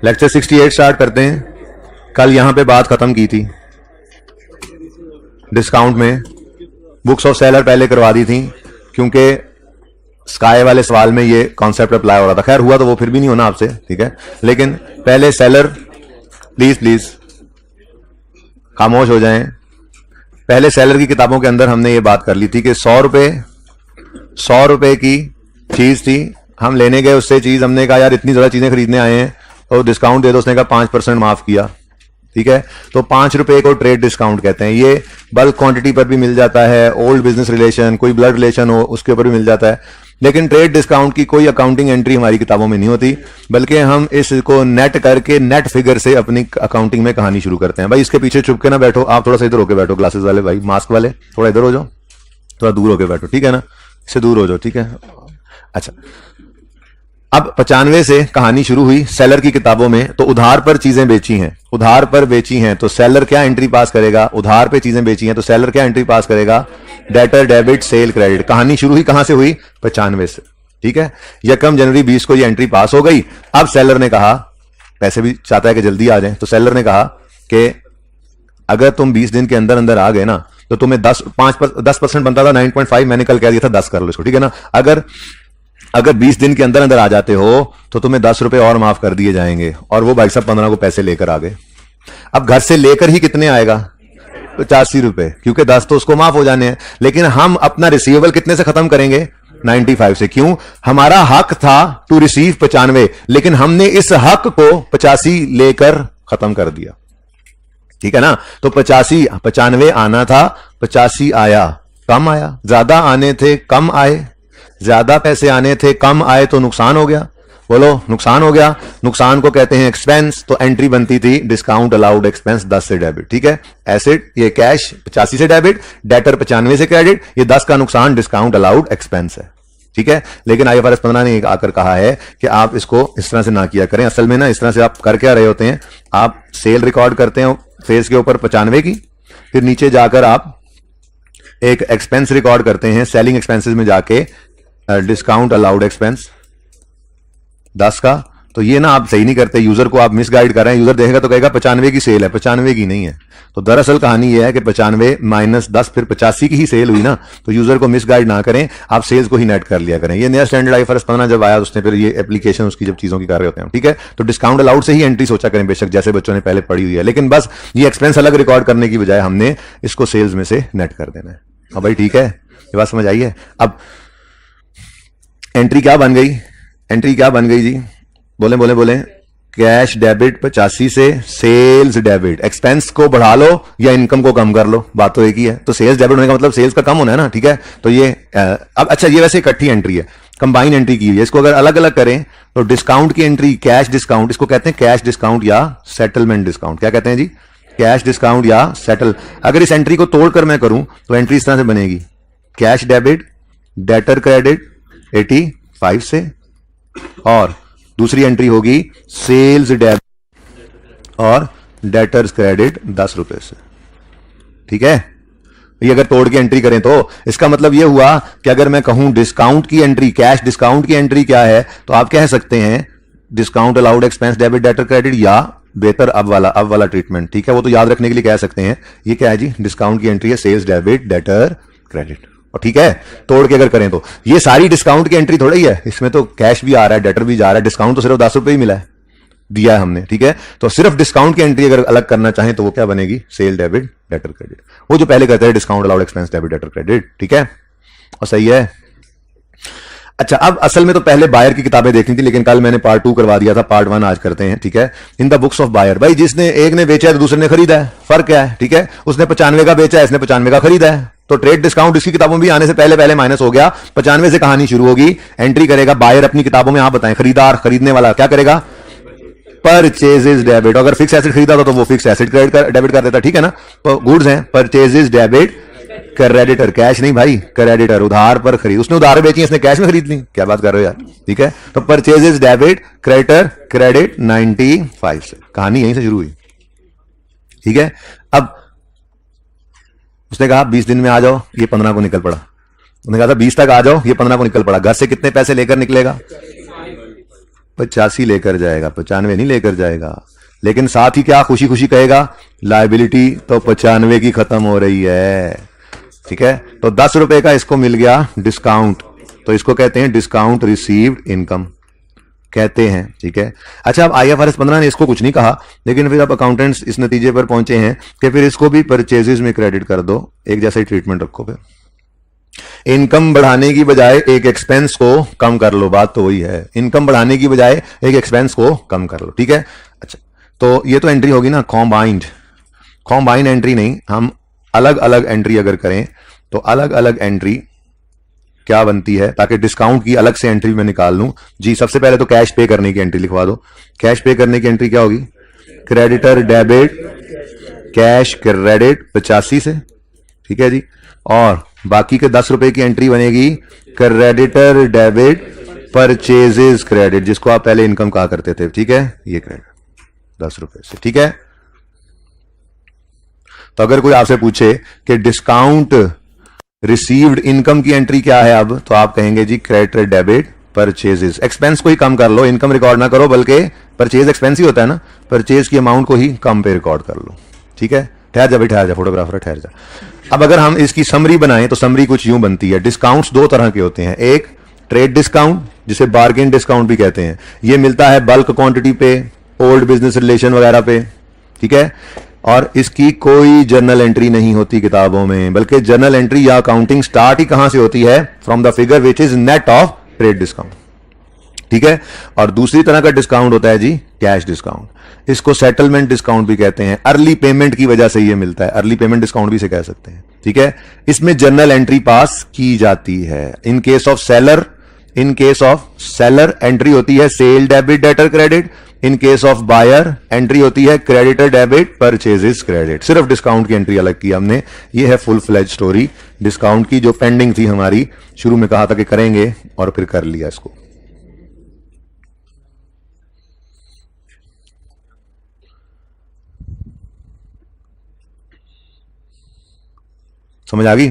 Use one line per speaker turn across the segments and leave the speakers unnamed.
Lecture 68 start करते हैं। कल यहां पे बात खत्म की थी डिस्काउंट में, बुक्स ऑफ सेलर पहले करवा दी थी क्योंकि स्काई वाले सवाल में ये कॉन्सेप्ट अप्लाई हो रहा था। खैर हुआ तो वो फिर भी नहीं होना आपसे, ठीक है, लेकिन पहले सेलर प्लीज खामोश हो जाएं। पहले सेलर की किताबों के अंदर हमने ये बात कर ली थी कि 100 रुपए की चीज थी, हम लेने गए उससे चीज, हमने कहा यार इतनी ज्यादा चीजें खरीदने आए हैं तो डिस्काउंट दे दो, उसने कहा 5% माफ किया, ठीक है। तो 5 रुपए को ट्रेड डिस्काउंट कहते हैं। ये बल्क क्वांटिटी पर भी मिल जाता है, ओल्ड बिजनेस रिलेशन, कोई ब्लड रिलेशन हो उसके ऊपर भी मिल जाता है, लेकिन ट्रेड डिस्काउंट की कोई अकाउंटिंग एंट्री हमारी किताबों में नहीं होती, बल्कि हम इसको नेट करके नेट फिगर से अपनी अकाउंटिंग में कहानी शुरू करते हैं। भाई इसके पीछे चुप के ना बैठो, आप थोड़ा सा इधर होके बैठो, ग्लासेस वाले भाई, मास्क वाले थोड़ा इधर हो जाओ, थोड़ा दूर होके बैठो, ठीक है ना, इससे दूर हो जाओ, ठीक है। अच्छा, अब 95 से कहानी शुरू हुई सेलर की किताबों में। तो उधार पर चीजें बेची हैं, उधार पर बेची हैं तो सेलर क्या एंट्री पास करेगा? उधार पे चीजें बेची हैं तो सेलर क्या एंट्री पास करेगा? Debtor, debit, sale, credit. कहानी शुरू हुई कहां से हुई? 95 से, ठीक है। यकम जनवरी 20 को ये एंट्री पास हो गई। अब सेलर ने कहा, पैसे भी चाहता है कि जल्दी आ जाए, तो सेलर ने कहा कि अगर तुम 20 दिन के अंदर अंदर आ गए ना तो तुम्हें 10% बनता था, 9.5 मैंने कल कह दिया था, 10 कर लो इसको, ठीक है ना। अगर 20 दिन के अंदर अंदर आ जाते हो तो तुम्हें 10 रुपए और माफ कर दिए जाएंगे। और वो भाई साहब 15 को पैसे लेकर आ गए। अब घर से लेकर ही कितने आएगा? 85 रुपए, क्योंकि 10 तो उसको माफ हो जाने हैं। लेकिन हम अपना रिसीवेबल कितने से खत्म करेंगे? 95 से। क्यों? हमारा हक था टू रिसीव 95, लेकिन हमने इस हक को 85 लेकर खत्म कर दिया, ठीक है ना। तो 95 आना था, 85 आया, कम आया। ज्यादा आने थे, कम आए। ज्यादा पैसे आने थे, कम आए, तो नुकसान हो गया। बोलो, नुकसान हो गया। नुकसान को कहते हैं एक्सपेंस। तो एंट्री बनती थी डिस्काउंट अलाउड एक्सपेंस 10 से डेबिट, ठीक है। एसेट ये कैश 85 से डेबिट, डेटर 95 से क्रेडिट, ये 10 का नुकसान डिस्काउंट अलाउड एक्सपेंस है, ठीक है। लेकिन IFRS 15 ने आकर कहा है कि आप इसको इस तरह से ना किया करें। असल में ना इस तरह से आप कर क्या रहे होते हैं, आप सेल रिकॉर्ड करते हैं फेस के ऊपर 95 की, फिर नीचे जाकर आप एक एक्सपेंस रिकॉर्ड करते हैं सेलिंग एक्सपेंसेस में जाके डिस्काउंट अलाउड एक्सपेंस 10 का। तो ये ना आप सही नहीं करते, यूजर को आप मिसगाइड कर रहे हैं। यूजर देखेगा तो कहेगा 95 की सेल है, 95 की नहीं है। तो दरअसल कहानी ये है कि 95 माइनस 10 फिर 85 की ही सेल हुई ना। तो यूजर को मिसगाइड ना करें, आप सेल्स को ही नेट कर लिया करें। ये नया स्टैंडर्ड IFRS 15 जब आया उसने फिर ये एप्लीकेशन उसकी जब चीजों की कर रहे होते हैं, ठीक है। तो डिस्काउंट अलाउड से ही एंट्री सोचा करें, बेशक जैसे बच्चों ने पहले पढ़ी हुई है, लेकिन बस ये एक्सपेंस अलग रिकॉर्ड करने की बजाय हमने इसको सेल्स में से नेट कर देना है। अब भाई ठीक है, ये बात समझ आई है। अब एंट्री क्या बन गई? एंट्री क्या बन गई जी? बोले कैश डेबिट 85 से सेल्स डेबिट। एक्सपेंस को बढ़ा लो या इनकम को कम कर लो, बात तो एक ही है। तो सेल्स डेबिट होने का मतलब सेल्स का कम होना है ना, ठीक है। तो ये अब अच्छा, ये वैसे इकट्ठी एंट्री है, कंबाइन एंट्री की है। इसको अगर अलग अलग करें तो डिस्काउंट की एंट्री कैश डिस्काउंट, इसको कहते हैं कैश डिस्काउंट या सेटलमेंट डिस्काउंट। क्या कहते हैं जी? कैश डिस्काउंट या सेटल। अगर इस एंट्री को तोड़कर मैं करूं तो एंट्री इस तरह से बनेगी, कैश डेबिट, डेटर क्रेडिट 85 से, और दूसरी एंट्री होगी सेल्स डेबिट और डेटर्स क्रेडिट 10 रुपए से, ठीक है। ये अगर तोड़ के एंट्री करें तो इसका मतलब ये हुआ कि अगर मैं कहूं डिस्काउंट की एंट्री, कैश डिस्काउंट की एंट्री क्या है, तो आप कह सकते हैं discount allowed expense debit debtor credit, या बेहतर अब वाला ट्रीटमेंट, ठीक है। वो तो याद रखने के लिए कह सकते हैं ये क्या है जी? डिस्काउंट की एंट्री है सेल्स डेबिट डेटर क्रेडिट, और ठीक है। तोड़ के अगर करें तो ये सारी डिस्काउंट की एंट्री थोड़ी है, इसमें तो कैश भी आ रहा है, डेटर भी जा रहा है, डिस्काउंट तो सिर्फ 10 रुपए ही मिला है, दिया है हमने, ठीक है। तो सिर्फ डिस्काउंट की एंट्री अगर अलग करना चाहें तो वो क्या बनेगी? सेल डेबिट डेटर क्रेडिट, वो जो पहले कहते हैं discount allowed expense debit debtor credit, ठीक है। और सही है। अच्छा, अब असल में तो पहले बायर की किताबें देखनी थी, लेकिन कल मैंने पार्ट 2 करवा दिया था, पार्ट 1 आज करते हैं, ठीक है। In the books of buyer, भाई जिसने एक ने बेचा है तो दूसरे ने खरीदा है, फर्क क्या है, ठीक है। उसने 95 का बेचा है, इसने 95 का खरीदा है, तो ट्रेड डिस्काउंट इसकी किताबों में भी आने से पहले माइनस हो गया। 95 से कहानी शुरू होगी, एंट्री करेगा बायर अपनी किताबों में। आप बताएं, खरीदार, खरीदने वाला क्या करेगा? Purchases debit. अगर फिक्स एसेट खरीदा था तो वो फिक्स एसेट डेबिट कर देता, ठीक है ना। तो गुड्स हैं, परचेजेस डेबिट, क्रेडिटर, कैश नहीं भाई, क्रेडिटर, उधार पर खरीद। उसने उधार बेची, इसने कैश में खरीद ली, क्या बात कर रहे हो यार, ठीक है। तो परचेजेस डेबिट, क्रेडिटर क्रेडिट 95 से, कहानी यहीं से शुरू हुई, ठीक है। अब उसने कहा 20 दिन में आ जाओ, ये 15 को निकल पड़ा। उसने कहा था 20 तक आ जाओ, ये 15 को निकल पड़ा। घर से कितने पैसे लेकर निकलेगा? 85 लेकर जाएगा, 95 नहीं लेकर जाएगा। लेकिन साथ ही क्या खुशी खुशी कहेगा, लायबिलिटी तो 95 की खत्म हो रही है, ठीक है। तो 10 रुपए का इसको मिल गया डिस्काउंट, तो इसको कहते हैं डिस्काउंट रिसीव्ड इनकम कहते हैं, ठीक है। अच्छा, अब IFRS 15 ने इसको कुछ नहीं कहा, लेकिन फिर अब अकाउंटेंट्स इस नतीजे पर पहुंचे हैं कि फिर इसको भी परचेजेस में क्रेडिट कर दो, एक जैसा ही ट्रीटमेंट रखो। फिर इनकम बढ़ाने की बजाय एक एक्सपेंस को कम कर लो, बात तो वही है, इनकम बढ़ाने की बजाय एक एक्सपेंस को कम कर लो, ठीक है। अच्छा, तो ये तो एंट्री होगी ना कॉम्बाइंड एंट्री नहीं, हम अलग अलग एंट्री अगर करें तो अलग अलग एंट्री क्या बनती है, ताकि डिस्काउंट की अलग से एंट्री मैं निकाल लूं। जी, सबसे पहले तो कैश पे करने की एंट्री लिखवा दो। कैश पे करने की एंट्री क्या होगी, क्रेडिटर डेबिट कैश क्रेडिट 85 से, ठीक है जी। और बाकी के 10 रुपए की एंट्री बनेगी क्रेडिटर डेबिट परचेजेस क्रेडिट, जिसको आप पहले इनकम कहा करते थे, ठीक है, ये क्रेडिट 10 रुपए से, ठीक है। तो अगर कोई आपसे पूछे कि डिस्काउंट रिसीव्ड इनकम की एंट्री क्या है अब, तो आप कहेंगे जी क्रेडिटर डेबिट परचेजेस। एक्सपेंस को ही कम कर लो, इनकम रिकॉर्ड ना करो, बल्कि परचेज एक्सपेंस ही होता है ना, परचेज की अमाउंट को ही कम पे रिकॉर्ड कर लो, ठीक है। ठहर जा फोटोग्राफर, ठहर जा। अब अगर हम इसकी समरी बनाएं तो समरी कुछ यूं बनती है। डिस्काउंट्स दो तरह के होते हैं, एक ट्रेड डिस्काउंट जिसे बार्गेन डिस्काउंट भी कहते हैं, ये मिलता है बल्क क्वांटिटी पे, ओल्ड बिजनेस रिलेशन वगैरह पे, ठीक है। और इसकी कोई जर्नल एंट्री नहीं होती किताबों में, बल्कि जर्नल एंट्री या अकाउंटिंग स्टार्ट ही कहां से होती है, from the figure which is net of trade discount, ठीक है। और दूसरी तरह का डिस्काउंट होता है जी कैश डिस्काउंट, इसको सेटलमेंट डिस्काउंट भी कहते हैं, अर्ली पेमेंट की वजह से ये मिलता है, अर्ली पेमेंट डिस्काउंट भी से कह सकते हैं, ठीक है। इसमें जर्नल एंट्री पास की जाती है। In case of seller entry होती है sale debit debtor credit, in case of buyer entry होती है क्रेडिटर डेबिट परचेजेस क्रेडिट। सिर्फ डिस्काउंट की एंट्री अलग की हमने, ये है फुल फ्लेज स्टोरी डिस्काउंट की, जो पेंडिंग थी हमारी, शुरू में कहा था कि करेंगे और फिर कर लिया इसको। समझ आ गई?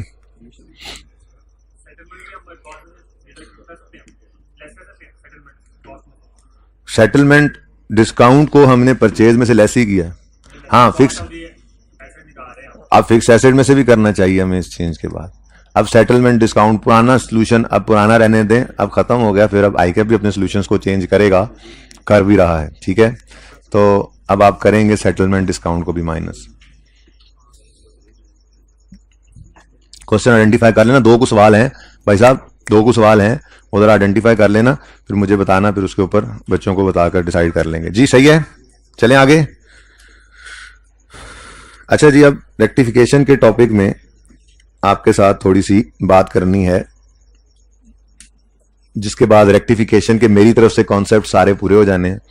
सेटलमेंट डिस्काउंट को हमने परचेज में से लेस ही किया। हाँ, फिक्स, अब फिक्स एसेट में से भी करना चाहिए हमें इस चेंज के बाद। अब सेटलमेंट डिस्काउंट पुराना सोल्यूशन अब पुराना रहने दें, अब खत्म हो गया, फिर अब आईकेप भी अपने सोल्यूशंस को चेंज करेगा, कर भी रहा है, ठीक है। तो अब आप करेंगे सेटलमेंट डिस्काउंट को भी माइनस। क्वेश्चन आइडेंटिफाई कर लेना, 2 को सवाल हैं भाई साहब, 2 को सवाल हैं, उधर आइडेंटिफाई कर लेना, फिर मुझे बताना, फिर उसके ऊपर बच्चों को बताकर डिसाइड कर लेंगे। जी सही है, चलें आगे। अच्छा जी, अब रेक्टिफिकेशन के टॉपिक में आपके साथ थोड़ी सी बात करनी है, जिसके बाद रेक्टिफिकेशन के मेरी तरफ से कॉन्सेप्ट सारे पूरे हो जाने हैं।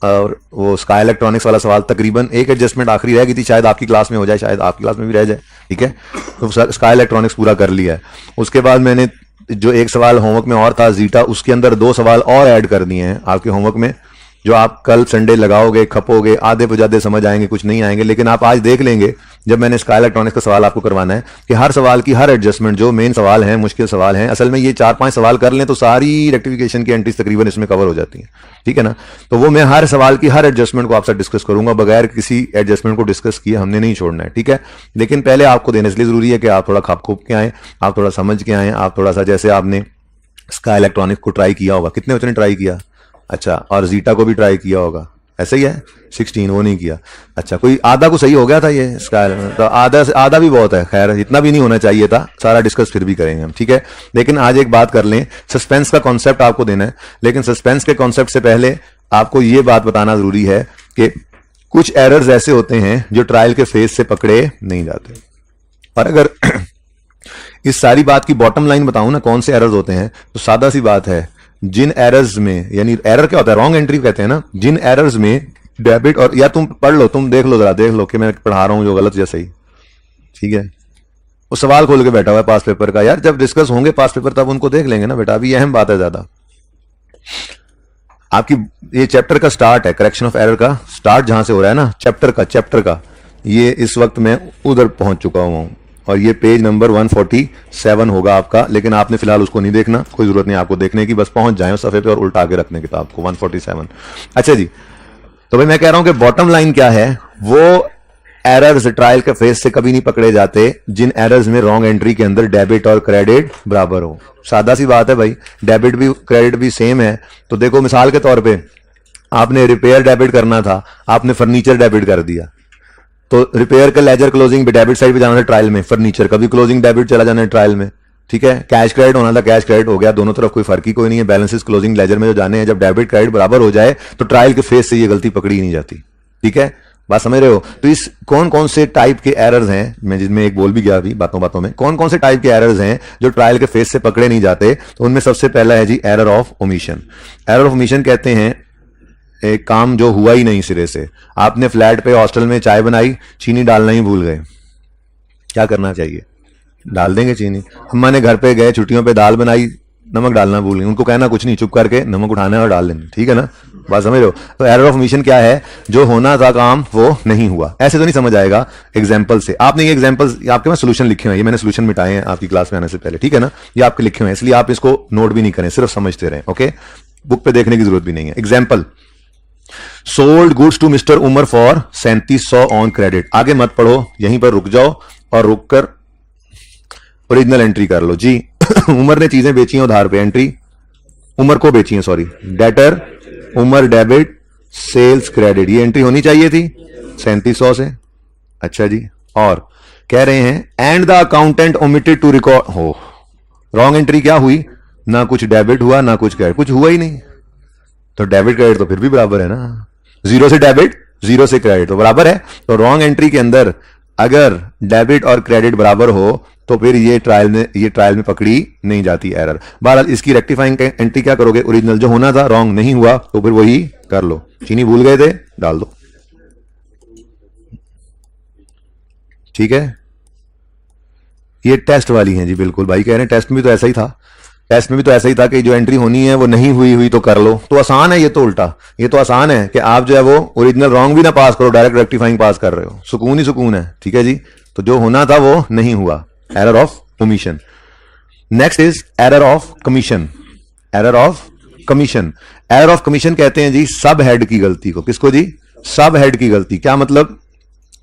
और वो स्काई इलेक्ट्रॉनिक्स वाला सवाल तकरीबन एक एडजस्टमेंट आखिरी रह गई थी, शायद आपकी क्लास में हो जाए, शायद आपकी क्लास में भी रह जाए, ठीक है। तो स्काई इलेक्ट्रॉनिक्स पूरा कर लिया है। उसके बाद मैंने जो एक सवाल होमवर्क में और था जीटा, उसके अंदर 2 सवाल और ऐड कर दिए हैं आपके होमवर्क में, जो आप कल संडे लगाओगे, खपोगे, आधे पुजाधे समझ आएंगे, कुछ नहीं आएंगे, लेकिन आप आज देख लेंगे जब मैंने स्काई इलेक्ट्रॉनिक्स का सवाल आपको करवाना है कि हर सवाल की हर एडजस्टमेंट, जो मेन सवाल हैं, मुश्किल सवाल हैं, असल में ये 4-5 सवाल कर लें तो सारी रेक्टिफिकेशन की एंट्रीज तकरीबन इसमें कवर हो जाती हैं, ठीक है ना। तो वो मैं हर सवाल की हर एडजस्टमेंट को आपसे डिस्कस करूंगा, बगैर किसी एडजस्टमेंट को डिस्कस किए हमने नहीं छोड़ना है, ठीक है। लेकिन पहले आपको देने इसलिए जरूरी है कि आप थोड़ा खाप खूप के आए, आप थोड़ा समझ के आए, आप थोड़ा सा, जैसे आपने स्काई इलेक्ट्रॉनिक्स को ट्राई किया होगा, कितने बच्चों ने ट्राई किया? अच्छा, और जीटा को भी ट्राई किया होगा, ऐसा ही है, 16 वो नहीं किया। अच्छा, कोई आधा को सही हो गया था ये स्काई, तो आधा भी बहुत है, खैर इतना भी नहीं होना चाहिए था, सारा डिस्कस फिर भी करेंगे हम, ठीक है। लेकिन आज एक बात कर लें, सस्पेंस का कॉन्सेप्ट आपको देना है, लेकिन सस्पेंस के कॉन्सेप्ट से पहले आपको ये बात बताना जरूरी है कि कुछ एरर्स ऐसे होते हैं जो ट्रायल के फेज से पकड़े नहीं जाते। और अगर इस सारी बात की बॉटम लाइन बताऊं ना, कौन से एरर्स होते हैं, तो सादा सी बात है, जिन एरर्स में, यानी एरर क्या होता है, रॉन्ग एंट्री कहते हैं ना, जिन एरर्स में डेबिट, और या तुम पढ़ लो, तुम देख लो, जरा देख लो कि मैं पढ़ा रहा हूं जो गलत या सही, ठीक है। वो सवाल खोल के बैठा हुआ है पास पेपर का, यार जब डिस्कस होंगे पास पेपर तब उनको देख लेंगे ना बेटा, अभी अहम बात है ज्यादा। आपकी ये चैप्टर का स्टार्ट है, करेक्शन ऑफ एरर का स्टार्ट जहां से हो रहा है ना, चैप्टर का, ये इस वक्त मैं उधर पहुंच चुका हुआ हूं, और ये पेज नंबर 147 होगा आपका, लेकिन आपने फिलहाल उसको नहीं देखना, कोई जरूरत नहीं आपको देखने की, बस पहुंच जाए उस सफे पे और उल्टा के रखने किताब को 147। अच्छा जी, तो भाई मैं कह रहा हूं कि बॉटम लाइन क्या है, वो एरर्स ट्रायल के फेज से कभी नहीं पकड़े जाते जिन एरर्स में रॉन्ग एंट्री के अंदर डेबिट और क्रेडिट बराबर हो। सादा सी बात है भाई, डेबिट भी क्रेडिट भी सेम है। तो देखो मिसाल के तौर पे आपने रिपेयर डेबिट करना था, आपने फर्नीचर डेबिट कर दिया, तो रिपेयर का लेजर क्लोजिंग भी डेबिट साइड पे जाना था ट्रायल में, फर्नीचर का भी क्लोजिंग डेबिट चला जाना है ट्रायल में, ठीक है। कैश क्रेडिट होना था, कैश क्रेडिट हो गया, दोनों तरफ कोई फर्क ही कोई नहीं है, बैलेंसेस क्लोजिंग लेजर में जो जाने हैं, जब डेबिट क्रेडिट बराबर हो जाए तो ट्रायल के फेज से ये गलती पकड़ी ही नहीं जाती, ठीक है, बात समझ रहे हो। तो इस कौन कौन से टाइप के एरर्स हैं, मैं जिसमें एक बोल भी गया अभी बातों बातों में, कौन कौन से टाइप के एरर्स हैं जो ट्रायल के फेज से पकड़े नहीं जाते, तो उनमें सबसे पहला है जी error of omission. Error of omission कहते हैं एक काम जो हुआ ही नहीं सिरे से। आपने फ्लैट पे हॉस्टल में चाय बनाई, चीनी डालना ही भूल गए, क्या करना चाहिए, डाल देंगे चीनी। अम्मा ने घर पे गए छुट्टियों पे दाल बनाई, नमक डालना भूल गए, उनको कहना कुछ नहीं, चुप करके नमक उठाना है और डाल लेना, ठीक है ना, बात समझ रहे हो। तो एरर ऑफ ओमिशन क्या है, जो होना था काम वो नहीं हुआ। ऐसे तो नहीं समझ आएगा एग्जाम्पल से, आपने ये एग्जाम्पल्स आपके में सोल्यूशन लिखे हुए हैं, ये मैंने सोल्यूशन मिटाए हैं आपकी क्लास में आने से पहले, ठीक है ना, ये आपके लिखे हुए हैं, इसलिए आप इसको नोट भी नहीं करें, सिर्फ समझते रहें, ओके, बुक पे देखने की जरूरत भी नहीं है। Example, sold goods to mister Umar for 3700 on credit. आगे मत पढ़ो, यहीं पर रुक जाओ और रुककर ओरिजिनल एंट्री कर लो जी। उमर ने चीजें बेची हैं उधार पे, एंट्री उमर को बेची है, sorry, debtor Umar debit sales credit, ये एंट्री होनी चाहिए थी 3700 से। अच्छा जी, और कह रहे हैं and the accountant omitted to record, हो रॉन्ग एंट्री क्या हुई, ना कुछ डेबिट हुआ ना कुछ क्रेडिट, कुछ हुआ ही नहीं, तो डेबिट क्रेडिट तो फिर भी बराबर है ना, 0 से डेबिट 0 से क्रेडिट तो बराबर है। तो रॉन्ग एंट्री के अंदर अगर डेबिट और क्रेडिट बराबर हो तो फिर ये ट्रायल में पकड़ी नहीं जाती एरर। बहरहाल इसकी रेक्टिफाइंग एंट्री क्या करोगे, ओरिजिनल जो होना था रॉन्ग नहीं हुआ तो फिर वही कर लो, चीनी भूल गए थे डाल दो, ठीक है। ये टेस्ट वाली है जी, बिल्कुल भाई कह रहे हैं टेस्ट में तो ऐसा ही था, टेस्ट में भी तो ऐसा ही था कि जो एंट्री होनी है वो नहीं हुई तो कर लो, तो आसान है, ये तो उल्टा, ये तो आसान है कि आप जो है वो ओरिजिनल रॉन्ग भी ना पास करो, डायरेक्ट रेक्टिफाइंग पास कर रहे हो, सुकून ही सुकून है, ठीक है जी। तो जो होना था वो नहीं हुआ, error of omission. Next is error of commission. Error of commission, error of commission कहते हैं जी सब हेड की गलती को। किसको जी, सब हेड की गलती। क्या मतलब,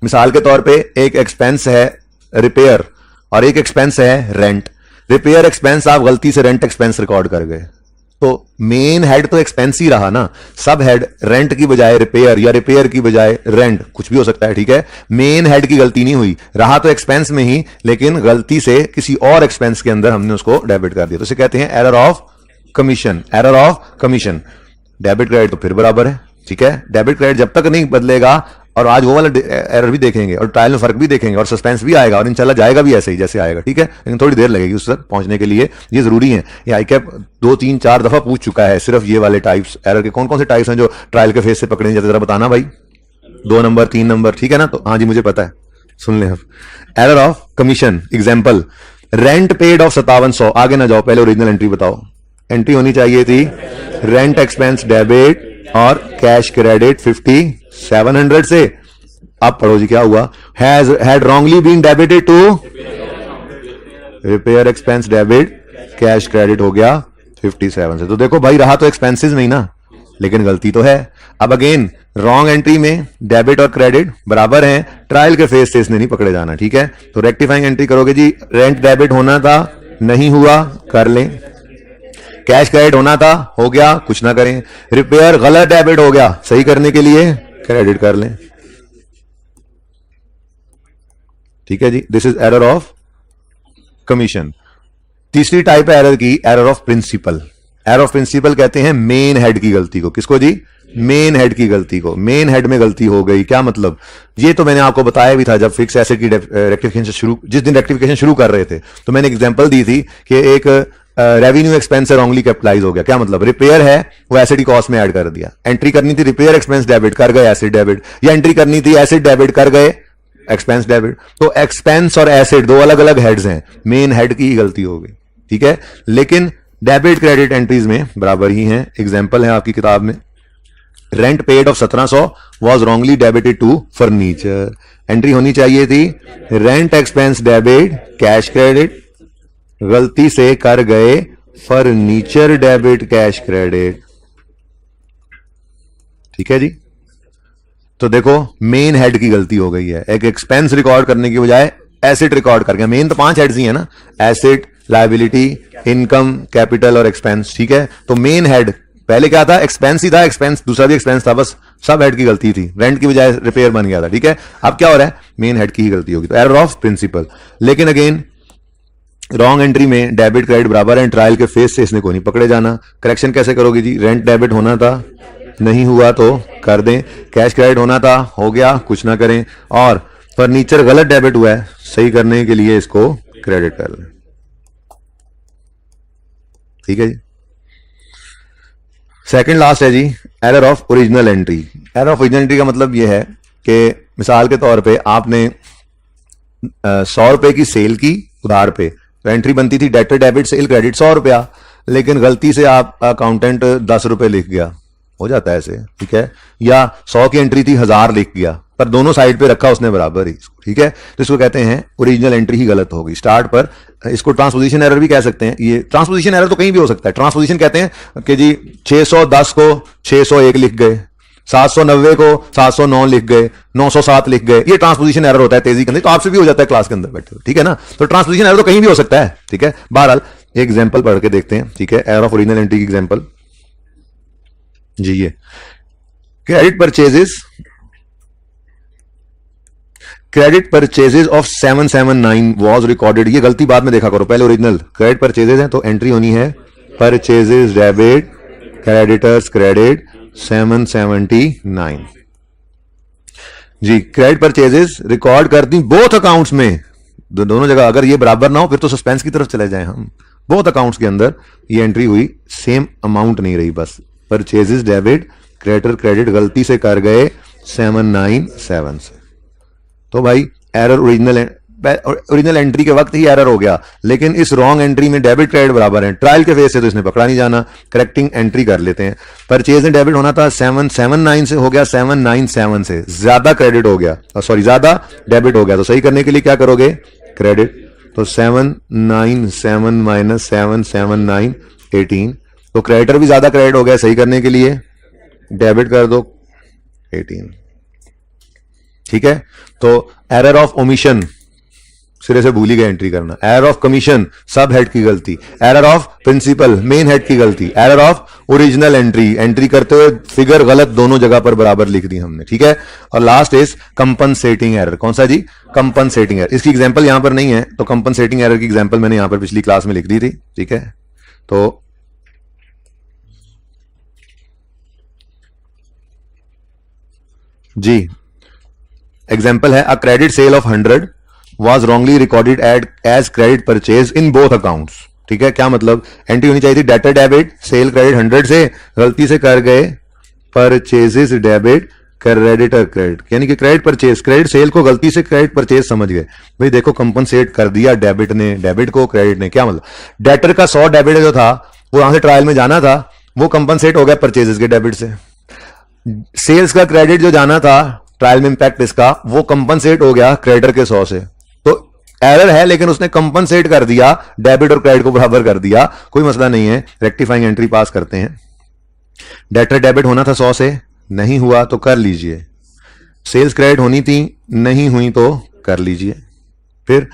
मिसाल के तौर पे एक एक्सपेंस है रिपेयर और एक एक्सपेंस है रेंट। रिपेयर एक्सपेंस आप गलती से रेंट एक्सपेंस रिकॉर्ड कर गए, तो मेन हेड तो एक्सपेंस ही रहा ना, सब हेड रेंट की बजाय रिपेयर या रिपेयर की बजाय रेंट, कुछ भी हो सकता है, ठीक है। मेन हेड की गलती नहीं हुई, रहा तो एक्सपेंस में ही, लेकिन गलती से किसी और एक्सपेंस के अंदर हमने उसको डेबिट कर दिया, तो इसे कहते हैं error of commission. Error of commission, debit credit तो फिर बराबर है, ठीक है। डेबिट क्रेडिट जब तक नहीं बदलेगा, और आज वो वाला एरर भी देखेंगे और ट्रायल में फर्क भी देखेंगे और सस्पेंस भी आएगा, और इंशाल्लाह जाएगा भी ऐसे ही जैसे आएगा, ठीक है, लेकिन थोड़ी देर लगेगी उस तक पहुंचने के लिए, ये जरूरी है। ये आईकैप 2-3-4 दफा पूछ चुका है सिर्फ ये वाले टाइप्स एरर के, कौन कौन से टाइप्स हैं जो ट्रायल के फेज से पकड़े जाते, जरा बताना भाई, 2 नंबर 3 नंबर, ठीक है ना। तो हाँ जी मुझे पता है, सुन लें अब। Error of commission, example, rent paid of 5700, आगे ना जाओ, पहले ओरिजिनल एंट्री बताओ। एंट्री होनी चाहिए थी रेंट एक्सपेंस डेबिट और कैश क्रेडिट 5700 से। अब पढ़ो जी क्या हुआ, had wrongly been debited to repair expense debit cash credit हो गया 57 से। तो देखो भाई रहा तो एक्सपेंसेस में ही ना, लेकिन गलती तो है। अब अगेन रॉन्ग एंट्री में डेबिट और क्रेडिट बराबर हैं, ट्रायल के फेज से इसने नहीं पकड़े जाना, ठीक है। तो रेक्टिफाइंग एंट्री करोगे जी, रेंट डेबिट होना था नहीं हुआ, कर लें। कैश क्रेडिट होना था, हो गया, कुछ ना करें। रिपेयर गलत डेबिट हो गया, सही करने के लिए क्रेडिट कर लें, ठीक है जी। This is error of commission. तीसरी टाइप है एरर की, error of principle. Error of principle कहते हैं मेन हेड की गलती को। किसको जी, मेन हेड की गलती को। मेन हेड में गलती हो गई, क्या मतलब, ये तो मैंने आपको बताया भी था जब फिक्स एसेट की रेक्टिफिकेशन शुरू, जिस दिन रेक्टिफिकेशन शुरू कर रहे थे, तो मैंने एग्जांपल दी थी कि एक रेवेन्यू एक्सपेंस रॉन्गली कैपिटलाइज हो गया। क्या मतलब, रिपेयर है वो एसेट की कॉस्ट में ऐड कर दिया, एंट्री करनी थी रिपेयर एक्सपेंस डेबिट, कर गए एसेट डेबिट, या एंट्री करनी थी एसेट डेबिट, कर गए एक्सपेंस डेबिट। तो एक्सपेंस और एसेट दो अलग अलग हेड्स हैं, मेन हेड की ही गलती हो गई, ठीक है। लेकिन डेबिट क्रेडिट एंट्रीज में बराबर ही हैं। एग्जांपल है आपकी किताब में, rent paid of 1700 was wrongly debited to furniture. Entry होनी चाहिए थी rent expense debit cash credit, गलती से कर गए फर्नीचर डेबिट कैश क्रेडिट। ठीक है जी। तो देखो मेन हेड की गलती हो गई है, एक एक्सपेंस रिकॉर्ड करने की बजाय एसेट रिकॉर्ड कर गया। मेन तो 5 हेड्स ही है ना, एसेट, लायबिलिटी, इनकम, कैपिटल और एक्सपेंस। ठीक है, तो मेन हेड पहले क्या था, एक्सपेंस ही था, एक्सपेंस दूसरा भी एक्सपेंस था, बस सब हेड की गलती थी, रेंट की बजाय रिपेयर बन गया था। ठीक है, अब क्या हो रहा है, मेन हेड की ही गलती होगी, तो एरर ऑफ प्रिंसिपल। लेकिन अगेन रॉन्ग एंट्री में डेबिट क्रेडिट बराबर है, ट्रायल के फेस से इसने को नहीं पकड़े जाना। करेक्शन कैसे करोगे जी, रेंट डेबिट होना था, नहीं हुआ तो कर दें, कैश क्रेडिट होना था, हो गया, कुछ ना करें, और फर्नीचर गलत डेबिट हुआ है, सही करने के लिए इसको क्रेडिट कर लें। ठीक है जी। सेकंड लास्ट है जी error of original entry. Error of original entry का मतलब यह है कि मिसाल के तौर पे आपने 100 रुपए की सेल की उधार पे, तो एंट्री बनती थी डेटर डेबिट सेल क्रेडिट 100 रुपया, लेकिन गलती से आप अकाउंटेंट 10 रुपए लिख गया, हो जाता है ऐसे। ठीक है, या 100 की एंट्री थी 1000 लिख गया, पर दोनों साइड पे रखा उसने बराबर ही। ठीक है, तो इसको कहते हैं ओरिजिनल एंट्री ही गलत होगी स्टार्ट पर। इसको ट्रांसपोजिशन एरर भी कह सकते हैं। ये ट्रांसपोजिशन एरर तो कहीं भी हो सकता है। ट्रांसपोजिशन कहते हैं कि जी 610 को 601 लिख गए, 790 को 709 लिख गए, 907 लिख गए, ये ट्रांसपोजिशन एरर होता है तेजी के अंदर। तो आपसे भी हो जाता है क्लास के अंदर बैठे, ठीक है ना। तो ट्रांसपोजिशन एरर तो कहीं भी हो सकता है। ठीक है, बहरहाल एक एग्जांपल पढ़ के देखते हैं। ठीक है, एरर ऑफ ओरिजिनल एंट्री की एग्जांपल जी, ये credit purchases of 779 was recorded. ये गलती बाद में देखा करो, पहले ओरिजिनल क्रेडिट परचेजेस है तो एंट्री होनी है परचेजेस डेबिट क्रेडिटर्स क्रेडिट 779 जी। क्रेडिट परचेजेस रिकॉर्ड कर दी बोथ अकाउंट्स में, दोनों जगह। अगर ये बराबर ना हो फिर तो सस्पेंस की तरफ चले जाएं हम। बोथ अकाउंट्स के अंदर ये एंट्री हुई, सेम अमाउंट नहीं रही, बस परचेजेस डेबिट क्रेडिटर क्रेडिट गलती से कर गए 797 से। तो भाई एरर ओरिजिनल एंट्री के वक्त ही एरर हो गया, लेकिन इस रॉन्ग एंट्री में डेबिट क्रेडिट बराबर है, ट्रायल के फेस से तो इसने पकड़ा नहीं जाना। करेक्टिंग एंट्री कर लेते हैं। परचेज एंड डेबिट होना था 779 से, हो गया 797 से, ज्यादा क्रेडिट हो गया, सॉरी ज्यादा डेबिट हो गया। तो सही करने के लिए क्या करोगे, क्रेडिट। तो 797 माइनस 779 18, तो क्रेडिटर भी ज्यादा क्रेडिट हो गया, सही करने के लिए डेबिट कर दो 18। ठीक है, तो एरर ऑफ ओमिशन सिरे से भूल ही गए एंट्री करना। एरर ऑफ कमीशन सब हेड की गलती, error of principle main head की गलती, एरर ऑफ ओरिजिनल एंट्री करते हुए फिगर गलत दोनों जगह पर बराबर लिख दी हमने। ठीक है, और लास्ट इज कंपनसेटिंग एरर। कौन सा जी, कंपनसेटिंग एरर। इसकी एग्जांपल यहां पर नहीं है, तो कंपनसेटिंग एरर की एग्जांपल मैंने यहां पर पिछली क्लास में लिख दी थी। ठीक है, तो जी एग्जाम्पल है, a credit sale of 100 was wrongly recorded as credit purchase in both accounts। ठीक है, क्या मतलब, एंट्री होनी चाहिए थी डेटर डेबिट सेल क्रेडिट 100 से, गलती से कर गए परचेजेस डेबिट क्रेडिटर क्रेडिट, यानी कि क्रेडिट परचेज, क्रेडिट सेल को गलती से क्रेडिट परचेज समझ गए। भाई देखो कंपनसेट कर दिया डेबिट ने, डेबिट को क्रेडिट ने। क्या मतलब, डेटर का 100 डेबिट जो था वो यहां से ट्रायल में जाना था, वो कंपनसेट हो गया परचेजेस के डेबिट से। सेल्स का क्रेडिट जो जाना था ट्रायल में इंपैक्ट इसका, वो कंपनसेट हो गया क्रेडिटर के 100 से। तो एरर है, लेकिन उसने कंपनसेट कर दिया, डेबिट और क्रेडिट को बराबर कर दिया, कोई मसला नहीं है। रेक्टिफाइंग एंट्री पास करते हैं। डेटर डेबिट होना था 100 से, नहीं हुआ तो कर लीजिए। सेल्स क्रेडिट होनी थी, नहीं हुई तो कर लीजिए। फिर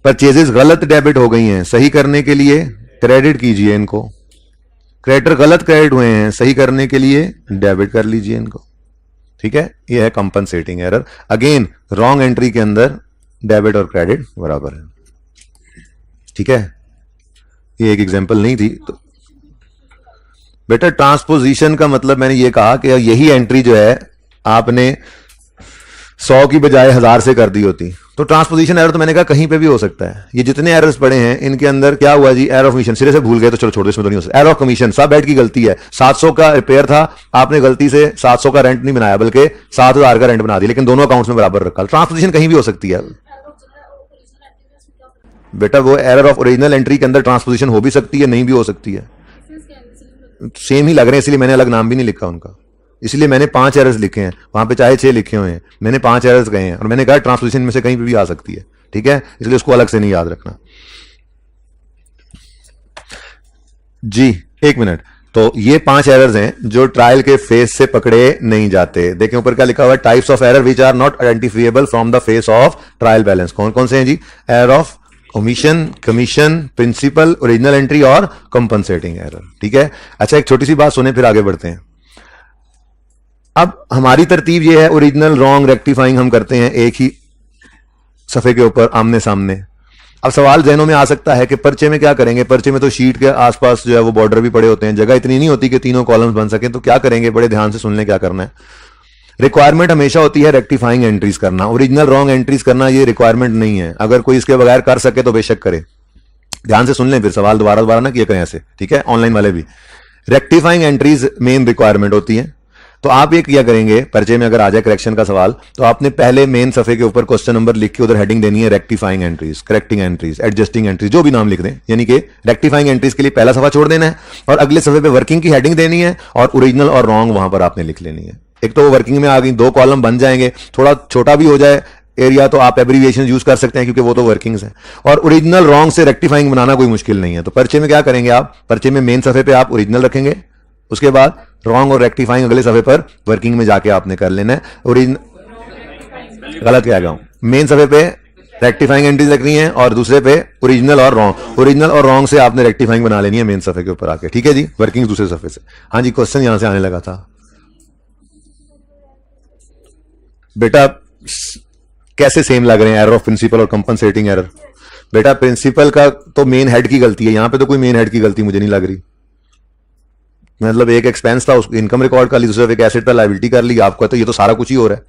परचेजेस गलत डेबिट हो गई हैं, सही करने के लिए क्रेडिट कीजिए इनको। क्रेडिटर गलत क्रेडिट हुए हैं, सही करने के लिए डेबिट कर लीजिए इनको। ठीक है, यह है compensating error. Again wrong entry के अंदर डेबिट और क्रेडिट बराबर है। ठीक है, ये एक एग्जांपल नहीं थी। तो बेटा ट्रांसपोजिशन का मतलब मैंने ये कहा कि यही एंट्री जो है आपने 100 की बजाय 1000 से कर दी होती, तो ट्रांसपोजिशन एरर तो मैंने कहा कहीं पे भी हो सकता है। ये जितने एरर्स पड़े हैं इनके अंदर क्या हुआ जी, एरर ऑफ कमीशन, सिरे से भूल गए तो चलो छोड़ दो, इसमें तो नहीं हो सकता। एरर ऑफ कमीशन सब हेड की गलती है। 700 का रिपेयर था, आपने गलती से 700 का रेंट नहीं बनाया बल्कि 7000 का रेंट बना दिया, लेकिन दोनों अकाउंट्स में बराबर रखा। ट्रांसपोजिशन कहीं भी हो सकती है बेटा, वो एरर ऑफ ओरिजिनल एंट्री के अंदर ट्रांसपोजिशन हो भी सकती है, नहीं भी हो सकती है, सेम ही लग रहे हैं, इसलिए मैंने अलग नाम भी नहीं लिखा उनका। इसलिए मैंने 5 एरर्स लिखे हैं, वहां पे चाहे 6 लिखे हुए हैं, मैंने 5 एरर्स गए हैं और मैंने कहा ट्रांसपोजिशन में से कहीं भी आ सकती है, ठीक है, इसलिए उसको अलग से नहीं याद रखना जी। 1 मिनट। तो ये 5 एरर्स हैं जो ट्रायल के फेस से पकड़े नहीं जाते। देखें ऊपर क्या लिखा हुआ है, types of error which are not identifiable from the face of trial balance. कौन कौन से हैं जी? Error of omission, commission, principle, original entry और कंपनसेटिंग एरर, ठीक है। अच्छा, एक छोटी सी बात सुने फिर आगे बढ़ते हैं। अब हमारी तरतीब ये है, ओरिजिनल, रॉन्ग, रेक्टिफाइंग हम करते हैं एक ही सफे के ऊपर आमने सामने। अब सवाल जहनों में आ सकता है कि पर्चे में क्या करेंगे, पर्चे में तो शीट के आसपास जो है वो बॉर्डर भी पड़े होते हैं, जगह इतनी नहीं होती कि तीनों कॉलम्स बन सके, तो क्या करेंगे, बड़े ध्यान से सुन लें क्या करना है। रिक्वायरमेंट हमेशा होती है रेक्टिफाइंग एंट्रीज करना, ओरिजिनल रॉन्ग एंट्रीज करना ये रिक्वायरमेंट नहीं है। अगर कोई इसके बगैर कर सके तो बेशक करे। ध्यान से सुन लें, फिर सवाल दोबारा दोबारा ना किया करें ऐसे, ठीक है, ऑनलाइन वाले भी। रेक्टिफाइंग एंट्रीज मेन रिक्वायरमेंट होती है। तो आप ये क्या करेंगे, पर्चे में अगर आ जाए करेक्शन का सवाल, तो आपने पहले मेन सफे के ऊपर क्वेश्चन नंबर लिख के उधर हेडिंग देनी है rectifying entries, correcting entries, adjusting entries, जो भी नाम लिख दें। यानी कि रेक्टिफाइंग एंट्रीज के लिए पहला सफा छोड़ देना है और अगले सफे पे वर्किंग की हेडिंग देनी है और ओरिजिनल और रॉन्ग वहां पर आपने लिख लेनी है। एक तो वो वर्किंग में आ गई, 2 कॉलम बन जाएंगे, थोड़ा छोटा भी हो जाए एरिया तो आप एब्रीविएशन यूज कर सकते हैं क्योंकि वो तो वर्किंग्स हैं। और ओरिजिनल रॉन्ग से रेक्टिफाइंग बनाना कोई मुश्किल नहीं है। तो पर्चे में क्या करेंगे आप, पर्चे में मेन सफे पे आप ओरिजिनल रखेंगे, उसके बाद रॉन्ग और रेक्टिफाइंग अगले सफे पर वर्किंग में जाके आपने कर लेना है। ओरिजिनल गलत क्या गया हूं, मेन सफे पे रेक्टिफाइंग एंट्रीज रखनी है और दूसरे पे ओरिजिनल और रॉन्ग, ओरिजिनल और रॉन्ग से आपने रेक्टिफाइंग बना लेनी है मेन सफे के ऊपर आके, ठीक है जी। वर्किंग दूसरे सफे से। हाँ जी, क्वेश्चन यहां से आने लगा था बेटा, कैसे सेम लग रहे हैं एरर ऑफ प्रिंसिपल और कंपनसेटिंग एरर? बेटा प्रिंसिपल का तो मेन हेड की गलती है, यहां पे तो कोई मेन हेड की गलती मुझे नहीं लग रही। मतलब एक एक्सपेंस था, उसको इनकम रिकॉर्ड कर ली, दूसरे एक एसेट पर लायबिलिटी कर ली, आपको तो ये तो सारा कुछ ही हो रहा है।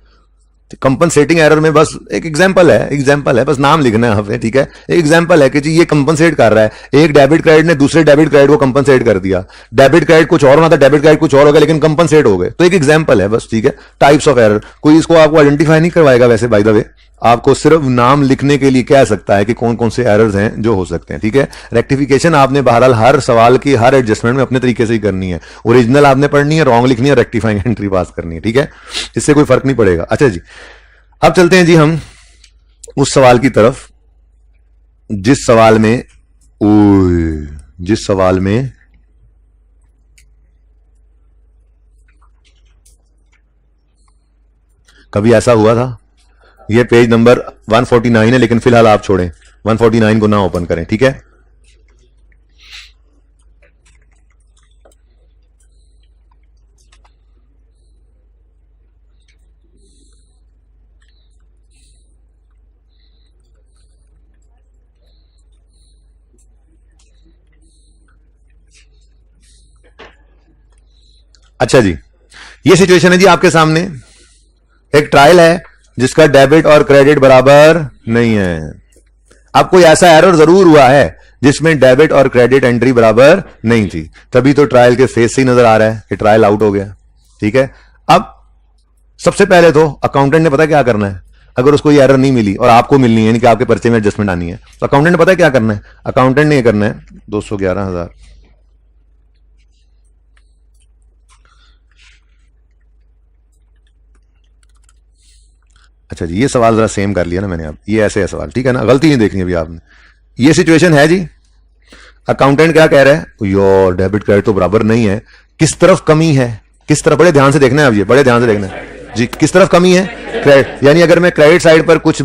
कंपनसेटिंग एरर में बस एक एग्जांपल है, बस नाम लिखना है हमें, ठीक है। एक एग्जांपल है कि जी ये कंपनसेट कर रहा है, एक डेबिट क्रेडिट ने दूसरे डेबिट क्रेडिट को कंपनसेट कर दिया, डेबिट क्रेडिट कुछ और होना था, डेबिट क्रेडिट कुछ और हो गया, लेकिन कंपनसेट हो गए। तो एक एग्जांपल है बस, ठीक है। टाइप्स ऑफ एरर कोई इसको आपको आइडेंटिफाई नहीं करवाएगा वैसे, बाय द वे आपको सिर्फ नाम लिखने के लिए कह सकता है कि कौन कौन से एरर्स हैं जो हो सकते हैं, ठीक है। रेक्टिफिकेशन आपने बहरहाल हर सवाल की हर एडजस्टमेंट में अपने तरीके से ही करनी है। ओरिजिनल आपने पढ़नी है, रॉन्ग लिखनी है, रेक्टिफाइंग एंट्री पास करनी है, ठीक है। इससे कोई फर्क नहीं पड़ेगा। अच्छा जी, अब चलते हैं जी हम उस सवाल की तरफ जिस सवाल में कभी ऐसा हुआ था। ये पेज नंबर 149 है, लेकिन फिलहाल आप छोड़ें, 149 को ना ओपन करें, ठीक है। अच्छा जी, ये सिचुएशन है जी आपके सामने। एक ट्रायल है जिसका डेबिट और क्रेडिट बराबर नहीं है। अब कोई ऐसा एरर जरूर हुआ है जिसमें डेबिट और क्रेडिट एंट्री बराबर नहीं थी, तभी तो ट्रायल के फेस से ही नजर आ रहा है कि ट्रायल आउट हो गया, ठीक है। अब सबसे पहले तो अकाउंटेंट ने पता क्या करना है, अगर उसको ये एरर नहीं मिली और आपको मिलनी है, यानी कि आपके पर्चे में एडजस्टमेंट आनी है, तो अकाउंटेंट ने पता क्या करना है, अकाउंटेंट ने ये करना है 211,000 अच्छा जी, ये सवाल जरा सेम कर लिया ना मैंने, अब ये ऐसे है सवाल, ठीक है ना, गलती नहीं देखनी अभी आपने। ये सिचुएशन है जी, अकाउंटेंट क्या कह रहा है, योर डेबिट क्रेडिट तो बराबर नहीं है, किस तरफ कमी है, किस तरफ, बड़े ध्यान से देखना है अब, ये बड़े ध्यान से देखना है जी, किस तरफ कमी है, क्रेडिट। यानी अगर मैं क्रेडिट साइड पर कुछ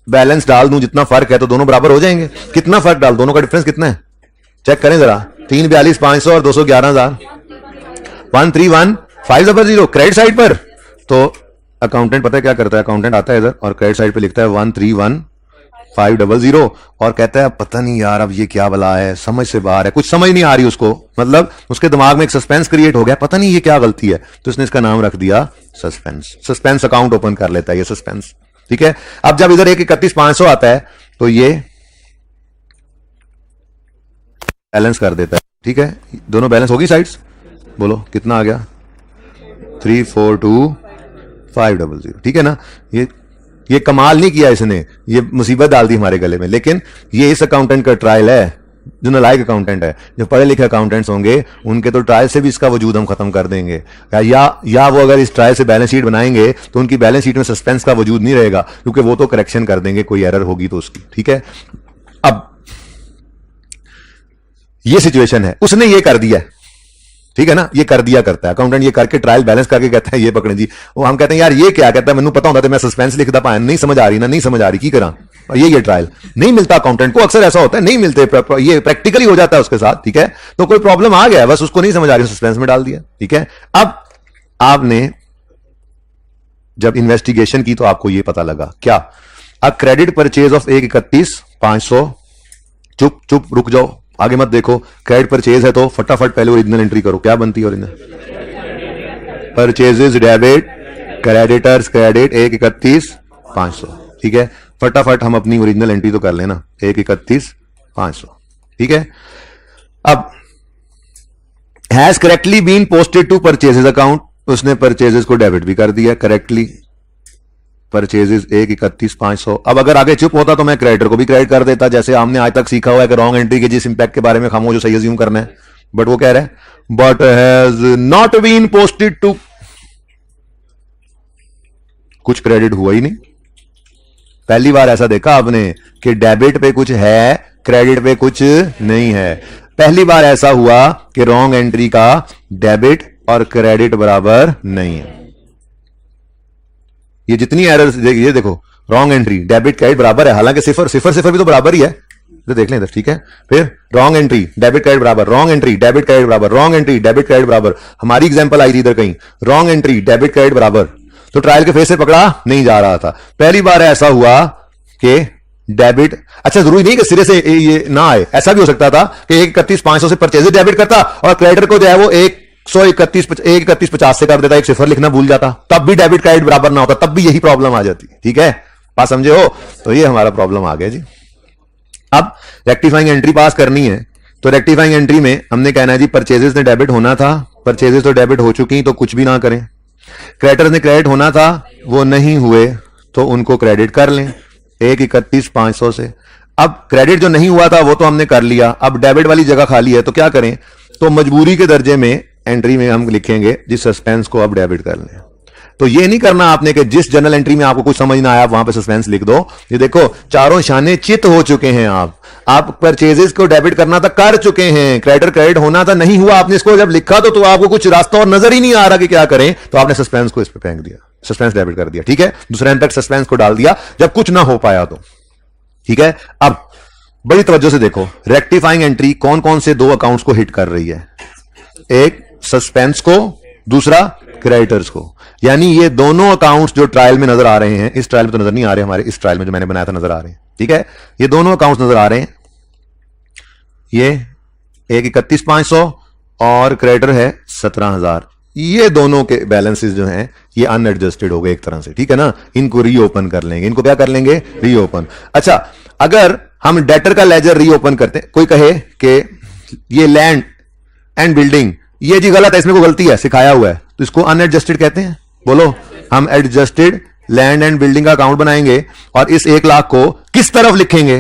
बैलेंस डाल दूं जितना फर्क है तो दोनों बराबर हो जाएंगे। कितना फर्क डाल, दोनों का डिफरेंस कितना है, चेक करें जरा, 342,500 और 211,000, 131,500 क्रेडिट साइड पर। तो अकाउंटेंट पता है क्या करता है, अकाउंटेंट आता है इधर और क्रेडिट साइड पे लिखता है 131,500 और कहता है पता नहीं यार अब ये क्या बला है, समझ से बाहर है, कुछ समझ नहीं आ रही उसको, मतलब उसके दिमाग में एक सस्पेंस क्रिएट हो गया, पता नहीं ये क्या गलती है, तो इसने इसका नाम रख दिया सस्पेंस। सस्पेंस अकाउंट ओपन कर लेता है ये सस्पेंस, ठीक है। अब जब इधर 131,500 आता है तो ये बैलेंस कर देता है, ठीक है। दोनों बैलेंस होगी साइड्स, बोलो कितना आ गया, 342,500, ठीक है ना। ये कमाल नहीं किया इसने, ये मुसीबत डाल दी हमारे गले में, लेकिन ये इस अकाउंटेंट का ट्रायल है, जो नालायक अकाउंटेंट है, जो पढ़े लिखे अकाउंटेंट्स होंगे, उनके तो ट्रायल से भी इसका वजूद हम खत्म कर देंगे, या वो अगर इस ट्रायल से बैलेंस शीट बनाएंगे तो उनकी बैलेंस शीट में सस्पेंस का वजूद नहीं रहेगा, क्योंकि वो तो करेक्शन कर देंगे कोई एरर होगी तो उसकी। ठीक है, अब ये सिचुएशन है, उसने ये कर दिया, ठीक है ना, ये कर दिया करता है अकाउंटेंट, ये करके ट्रायल बैलेंस करके कहता है ये पकड़े जी, वो हम कहते हैं यार ये क्या, कहता है मैंने पता होता तो मैं सस्पेंस लिखता पाया, नहीं समझ आ रही ना, नहीं समझ आ रही की करा, और ये ट्रायल नहीं मिलता अकाउंटेंट को, अक्सर ऐसा होता है नहीं मिलते, ये प्रैक्टिकली हो जाता है उसके साथ। ठीक है, तो कोई प्रॉब्लम आ गया, बस उसको नहीं समझ आ रही, सस्पेंस में डाल दिया। ठीक है, अब आपने जब इन्वेस्टिगेशन की तो आपको ये पता लगा क्या, अ क्रेडिट परचेज ऑफ 1/31/500, चुप चुप रुक जाओ, आगे मत देखो, क्रेडिट परचेज है तो फटाफट पहले ओरिजिनल एंट्री करो, क्या बनती है original, purchases debit, creditors credit 1/31/500। ठीक है, फटाफट हम अपनी ओरिजिनल एंट्री तो कर लेना, 1/31/500। ठीक है, अब has correctly been posted to purchases account, उसने परचेजेस को डेबिट भी कर दिया करेक्टली, परचेजेस 1/31/500। अब अगर आगे चुप होता तो मैं क्रेडिटर को भी क्रेडिट कर देता, जैसे हमने आज तक सीखा हुआ है कि रॉन्ग एंट्री के जिस इंपैक्ट के बारे में खामोश सही अज्यूम करना है, बट वो कह रहा है but has not been posted to, कुछ क्रेडिट हुआ ही नहीं। पहली बार ऐसा देखा आपने कि डेबिट पे कुछ है, क्रेडिट पे कुछ नहीं है। पहली बार ऐसा हुआ कि रॉन्ग एंट्री का डेबिट और क्रेडिट बराबर नहीं है। ये जितनी एरर्स, ये देखो, रॉन्ग एंट्री डेबिट क्रेडिट बराबर है, हालांकि सिफर सिफर सिफर भी तो बराबर ही है, तो देख लें इधर। ठीक है, फिर रॉन्ग एंट्री डेबिट क्रेडिट बराबर, रॉन्ग एंट्री डेबिट क्रेडिट बराबर, रॉन्ग एंट्री डेबिट क्रेडिट बराबर। हमारी एग्जांपल आई थी इधर कहीं, रॉन्ग एंट्री डेबिट क्रेडिट बराबर, तो ट्रायल के फेस से पकड़ा नहीं जा रहा था। पहली बार ऐसा हुआ कि डेबिट, अच्छा जरूरी नहीं कि सिरे से ये ना आए, ऐसा भी हो सकता था कि 1/31/500 से परचेज डेबिट करता और क्रेडिटर को जो है वो 1/31/50 से कर देता, एक सिफर लिखना भूल जाता, तब भी डेबिट क्रेडिट बराबर ना होता, तब भी यही प्रॉब्लम आ जाती। ठीक है, बात समझे हो, तो ये हमारा प्रॉब्लम आ गया जी। अब रेक्टिफाइंग एंट्री पास करनी है, तो रेक्टिफाइंग एंट्री में हमने कहना है जी परचेजेस ने डेबिट होना था, परचेजेस तो डेबिट हो चुकी तो कुछ भी ना करें, क्रेडिटर्स ने क्रेडिट होना था वो नहीं हुए तो उनको क्रेडिट कर लें 1/31/500 से। अब क्रेडिट जो नहीं हुआ था वो तो हमने कर लिया, अब डेबिट वाली जगह खाली है तो क्या करें, तो मजबूरी के दर्जे में एंट्री में हम लिखेंगे जिस सस्पेंस को अब डेबिट कर लें। तो ये नहीं करना आपने कि जिस जनरल एंट्री में आपको कुछ समझ ना आया वहां पे सस्पेंस लिख दो। ये देखो चारों निशाने चित हो चुके हैं, आप परचेजेस को डेबिट करना था कर चुके हैं, क्रेडिटर क्रेडिट होना था नहीं हुआ, आपने इसको जब लिखा तो आपको कुछ रास्ता और नजर ही नहीं आ रहा कि क्या करें, तो आपने सस्पेंस को इस पे फेंक दिया, सस्पेंस डेबिट कर दिया। ठीक है, दूसरा इंपैक्ट सस्पेंस को डाल दिया जब कुछ ना हो पाया तो। ठीक है, अब बड़ी तवज्जो से देखो रेक्टिफाइंग एंट्री कौन कौन से दो अकाउंट्स को हिट कर रही है, एक सस्पेंस को, दूसरा क्रेडिटर्स को। यानी ये दोनों अकाउंट्स जो ट्रायल में नजर आ रहे हैं, इस ट्रायल में तो नजर नहीं आ रहे, हमारे इस ट्रायल में जो मैंने बनाया था नजर आ रहे हैं। ठीक है, ये दोनों अकाउंट्स नजर आ रहे हैं, ये 1/31/500 और क्रेडिटर है 17,000। ये दोनों के बैलेंसेस जो हैं ये अनएडजस्टेड हो गए एक तरह से। ठीक है ना, इनको रीओपन कर लेंगे, इनको क्या कर लेंगे, रीओपन। अच्छा, अगर हम डेटर का लेजर रीओपन करते हैं, कोई कहे कि ये लैंड एंड बिल्डिंग ये जी गलत है, इसमें कोई गलती है, सिखाया हुआ है, तो इसको अनएडजस्टेड कहते हैं। बोलो, हम एडजस्टेड लैंड एंड बिल्डिंग का अकाउंट बनाएंगे और इस 1 लाख को किस तरफ लिखेंगे,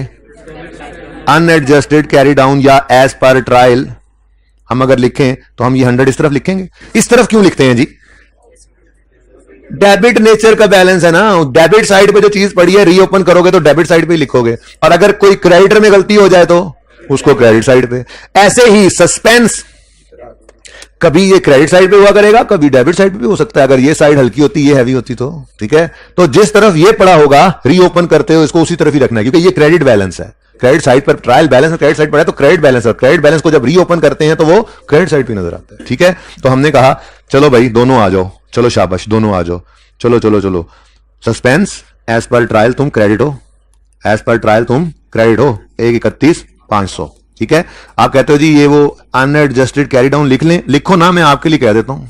अनएडजस्टेड कैरी डाउन, या एज पर ट्रायल हम अगर लिखें तो हम ये 100 इस तरफ लिखेंगे। इस तरफ क्यों लिखते हैं जी, डेबिट नेचर का बैलेंस है ना, डेबिट साइड पे जो चीज पड़ी है रीओपन करोगे तो डेबिट साइड पे लिखोगे, और अगर कोई क्रेडिटर में गलती हो जाए तो उसको क्रेडिट साइड पे। ऐसे ही सस्पेंस कभी ये क्रेडिट साइड पे हुआ करेगा, कभी डेबिट साइड पे भी हो सकता है, अगर ये साइड हल्की होती ये हैवी होती तो। ठीक है, तो जिस तरफ ये पड़ा होगा रीओपन करते हो इसको उसी तरफ ही रखना है, क्योंकि ये क्रेडिट बैलेंस है, क्रेडिट साइड पर ट्रायल बैलेंस में क्रेडिट साइड पर है तो क्रेडिट बैलेंस है, क्रेडिट बैलेंस को जब रीओपन करते हैं तो वो क्रेडिट साइड पे नजर आता है। ठीक है, तो हमने कहा चलो भाई दोनों आ जाओ, चलो शाबाश दोनों आ जाओ, चलो चलो चलो, सस्पेंस एज पर ट्रायल तुम क्रेडिट हो, एज पर ट्रायल तुम क्रेडिट हो 1/31/500। ठीक है, आप कहते हो जी ये वो अनएडजस्टेड कैरी डाउन लिख लें, लिखो ना, मैं आपके लिए कह देता हूं,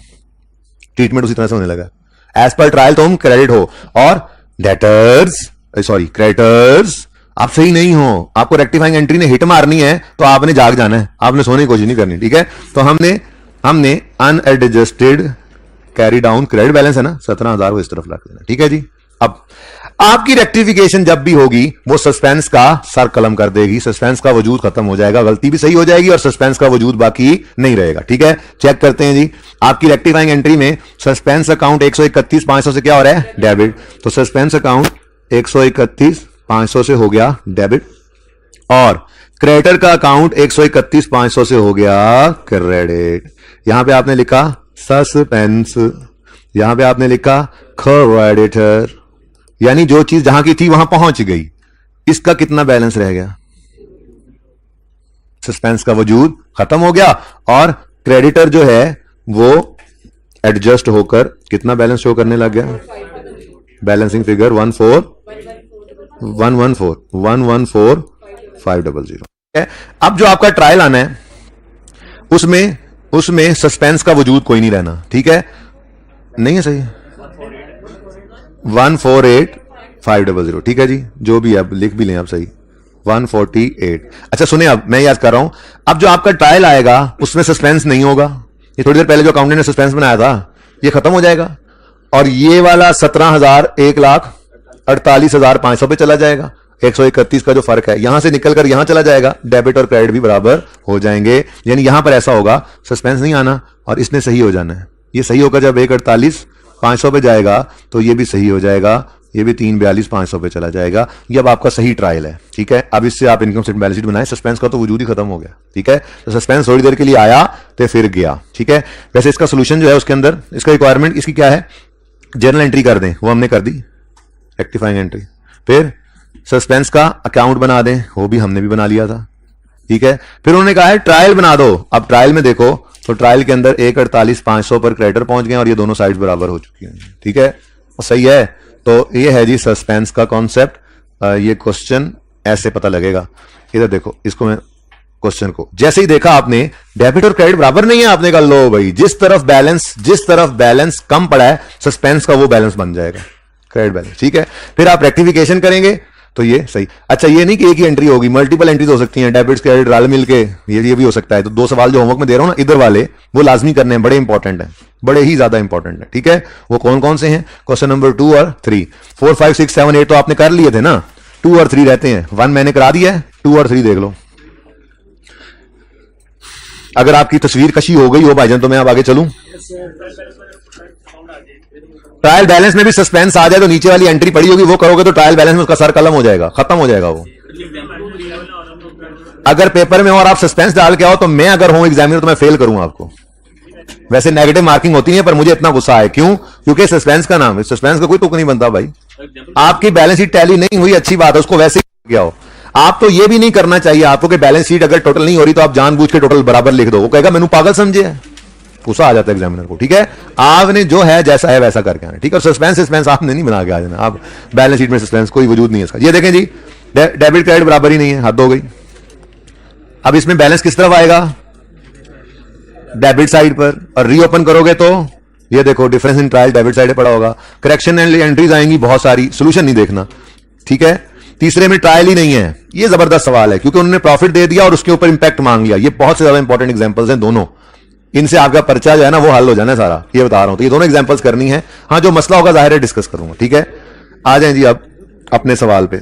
ट्रीटमेंट उसी तरह से होने लगा। एज पर ट्रायल तुम क्रेडिट हो, और डेटर्स सॉरी क्रेडिटर्स आप सही नहीं हो, आपको रेक्टिफाइंग एंट्री ने हिट मारनी है तो आपने जाग जाना है, आपने सोने की कोशिश नहीं करनी। ठीक है, तो हमने unadjusted carry down credit balance है ना 17,000 को इस तरफ रख देना। ठीक है जी, अब आपकी रेक्टिफिकेशन जब भी होगी वो सस्पेंस का सर कलम कर देगी, सस्पेंस का वजूद खत्म हो जाएगा, गलती भी सही हो जाएगी और सस्पेंस का वजूद बाकी नहीं रहेगा। ठीक है, चेक करते हैं जी। आपकी रेक्टिफाइंग एंट्री में सस्पेंस अकाउंट 131,500 से क्या हो रहा है, डेबिट। तो सस्पेंस अकाउंट 131,500 से हो गया डेबिट और क्रेडिटर का अकाउंट 131,500 से हो गया क्रेडिट। यहां पे आपने लिखा सस्पेंस, यहां पे आपने लिखा क्रेडिटर, यानी जो चीज जहां की थी वहां पहुंच गई। इसका कितना बैलेंस रह गया, सस्पेंस का वजूद खत्म हो गया और क्रेडिटर जो है वो एडजस्ट होकर कितना बैलेंस शो करने लग गया, बैलेंसिंग फिगर 114,500 है। अब जो आपका ट्रायल आना है उसमें सस्पेंस का वजूद कोई नहीं रहना। ठीक है, नहीं है सही, 148,500। ठीक है जी, जो भी आप लिख भी लें आप सही, 148। अच्छा सुने, अब मैं याद कर रहा हूं, अब जो आपका ट्रायल आएगा उसमें सस्पेंस नहीं होगा। ये थोड़ी देर पहले जो अकाउंटेंट ने सस्पेंस बनाया था ये खत्म हो जाएगा और ये वाला 17,000 1,48,500 पे चला जाएगा। 131 का जो फर्क है यहां से निकलकर यहां चला जाएगा, डेबिट और क्रेडिट भी बराबर हो जाएंगे। यानी यहां पर ऐसा होगा, सस्पेंस नहीं आना और इसने सही हो जाना है। ये सही होगा जब 1,48,500 पे जाएगा तो ये भी सही हो जाएगा, ये भी 3,42,500 पे चला जाएगा। ये अब आपका सही ट्रायल है। ठीक है, अब इससे आप इनकम स्टेटमेंट बैलेंस शीट बनाएं, सस्पेंस का तो वजूद ही खत्म हो गया। ठीक है, तो सस्पेंस थोड़ी देर के लिए आया तो फिर गया। ठीक है, वैसे इसका सोल्यूशन जो है उसके अंदर इसका रिक्वायरमेंट इसकी क्या है, जर्नल एंट्री कर दें, वो हमने कर दी, रेक्टिफाइंग एंट्री। फिर सस्पेंस का अकाउंट बना दें, वो भी हमने भी बना लिया था। ठीक है, फिर उन्होंने कहा है ट्रायल बना दो। अब ट्रायल में देखो तो ट्रायल के अंदर 1,48,500 पर क्रेडिटर पहुंच गए और ये दोनों साइड बराबर हो चुकी हैं। ठीक है, सही है। तो ये है जी सस्पेंस का कॉन्सेप्ट। ये क्वेश्चन ऐसे पता लगेगा, इधर देखो, इसको मैं क्वेश्चन को जैसे ही देखा आपने, डेबिट और क्रेडिट बराबर नहीं है, आपने कहा लो भाई, जिस तरफ बैलेंस कम पड़ा है सस्पेंस का वो बैलेंस बन जाएगा, क्रेडिट बैलेंस। ठीक है, फिर आप रेक्टिफिकेशन करेंगे तो ये सही। अच्छा, ये नहीं कि एक ही एंट्री होगी, मल्टीपल एंट्रीज हो सकती हैं, डेबिट क्रेडिट रल मिलके ये भी हो सकता है। तो दो सवाल जो होमवर्क में दे रहा हूं ना इधर वाले, वो लाजमी करने हैं, बड़े इंपॉर्टेंट है, बड़े ही ज्यादा इंपॉर्टेंट है। ठीक है, वो कौन कौन से हैं, क्वेश्चन नंबर 2 और 3, 4, 5, 6, 7, 8 तो आपने कर लिए थे ना, 2 और 3 रहते हैं। 1 मैंने करा दिया है, 2 और 3 देख लो। अगर आपकी तस्वीर कशी हो गई हो भाईजान तो मैं अब आगे चलूं। ट्रायल बैलेंस में भी सस्पेंस आ जाए तो नीचे वाली एंट्री पड़ी होगी वो करोगे तो ट्रायल बैलेंस में उसका सर कलम हो जाएगा, खत्म हो जाएगा वो। अगर पेपर में हो और आप सस्पेंस डाल के आओ तो मैं अगर हूं एग्जामिनर तो मैं फेल करूंगा आपको। वैसे नेगेटिव मार्किंग होती है पर मुझे इतना गुस्सा है, क्यों? क्योंकि सस्पेंस का नाम है, सस्पेंस का कोई तुक नहीं बनता भाई। आपकी बैलेंस शीट टैली नहीं हुई, अच्छी बात है, उसको वैसे ही किया हो। आप तो ये भी नहीं करना चाहिए आपको कि बैलेंस शीट अगर टोटल नहीं हो रही तो आप जानबूझ के टोटल बराबर लिख दो, वो कहेगा मैंने पागल समझे, गुस्सा आ जाता है एग्जामिनर को। ठीक है, आपने जो है जैसा है वैसा करके आना। ठीक है, और सस्पेंस आपने नहीं बना के आ जाना, आप बैलेंस शीट में सस्पेंस कोई वजूद नहीं है इसका। ये देखें जी, डेबिट क्रेडिट बराबर ही नहीं है, हद हो गई। अब इसमें बैलेंस किस तरफ आएगा, डेबिट साइड पर, और रीओपन करोगे तो ये देखो difference in trial debit side पड़ा होगा। करेक्शन एंड एंट्रीज आएंगी बहुत सारी, सोल्यूशन नहीं देखना। ठीक है, तीसरे में ट्रायल ही नहीं है, ये जबरदस्त सवाल है क्योंकि उन्होंने प्रॉफिट दे दिया और उसके ऊपर इंपैक्ट मांग लिया। ये बहुत से ज्यादा इंपॉर्टेंट एग्जांपल्स हैं दोनों, इनसे आपका पर्चा जो है ना वो हल हो जाना है सारा, ये बता रहा हूं। तो ये दोनों एग्जांपल्स करनी है। हाँ, जो मसला होगा जाहिर है डिस्कस करूंगा। ठीक है, आ जाएं जी अब अपने सवाल पे।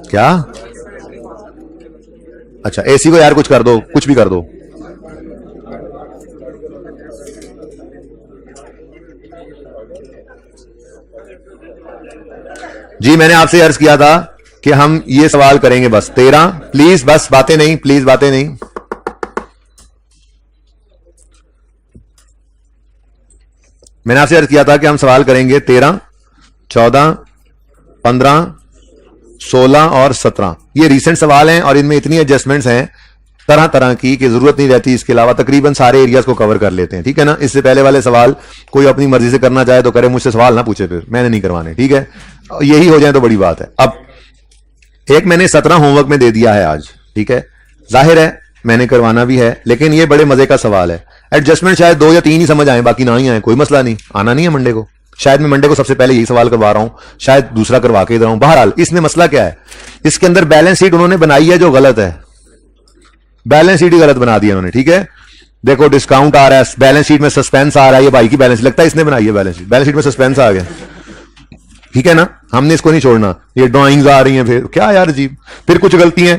क्या, अच्छा एसी को यार कुछ कर दो, कुछ भी कर दो। जी मैंने आपसे अर्ज किया था कि हम ये सवाल करेंगे बस 13, प्लीज बस बातें नहीं, प्लीज बातें नहीं। मैंने आपसे अर्ज किया था कि हम सवाल करेंगे 13, 14, 15, 16 और 17। ये रीसेंट सवाल हैं और इनमें इतनी एडजस्टमेंट्स हैं तरह तरह की कि जरूरत नहीं रहती। इसके अलावा तकरीबन सारे एरियाज को कवर कर लेते हैं। ठीक है ना, इससे पहले वाले सवाल कोई अपनी मर्जी से करना चाहे तो करे, मुझसे सवाल ना पूछे, फिर मैंने नहीं करवाने। ठीक है, यही हो जाए तो बड़ी बात है। अब एक मैंने 17 होमवर्क में दे दिया है आज। ठीक है, जाहिर है मैंने करवाना भी है, लेकिन ये बड़े मजे का सवाल है। एडजस्टमेंट शायद 2 या 3 ही समझ आए, बाकी ना ही आए, कोई मसला नहीं, आना नहीं है मंडे को। शायद मैं मंडे को सबसे पहले यही सवाल करवा रहा हूं, शायद दूसरा करवा के दे रहा हूं। बहरहाल इसमें मसला क्या है, इसके अंदर बैलेंस शीट उन्होंने बनाई है जो गलत है, बैलेंस शीट ही गलत बना दी उन्होंने। ठीक है, देखो डिस्काउंट आ रहा है, बैलेंस शीट में सस्पेंस आ रहा है, ये भाई की बैलेंस लगता है इसने बनाई है बैलेंस शीट में सस्पेंस आ गया। ठीक है ना, हमने इसको नहीं छोड़ना। ये ड्राइंग्स आ रही हैं, फिर क्या यार अजीब, फिर कुछ गलतियां,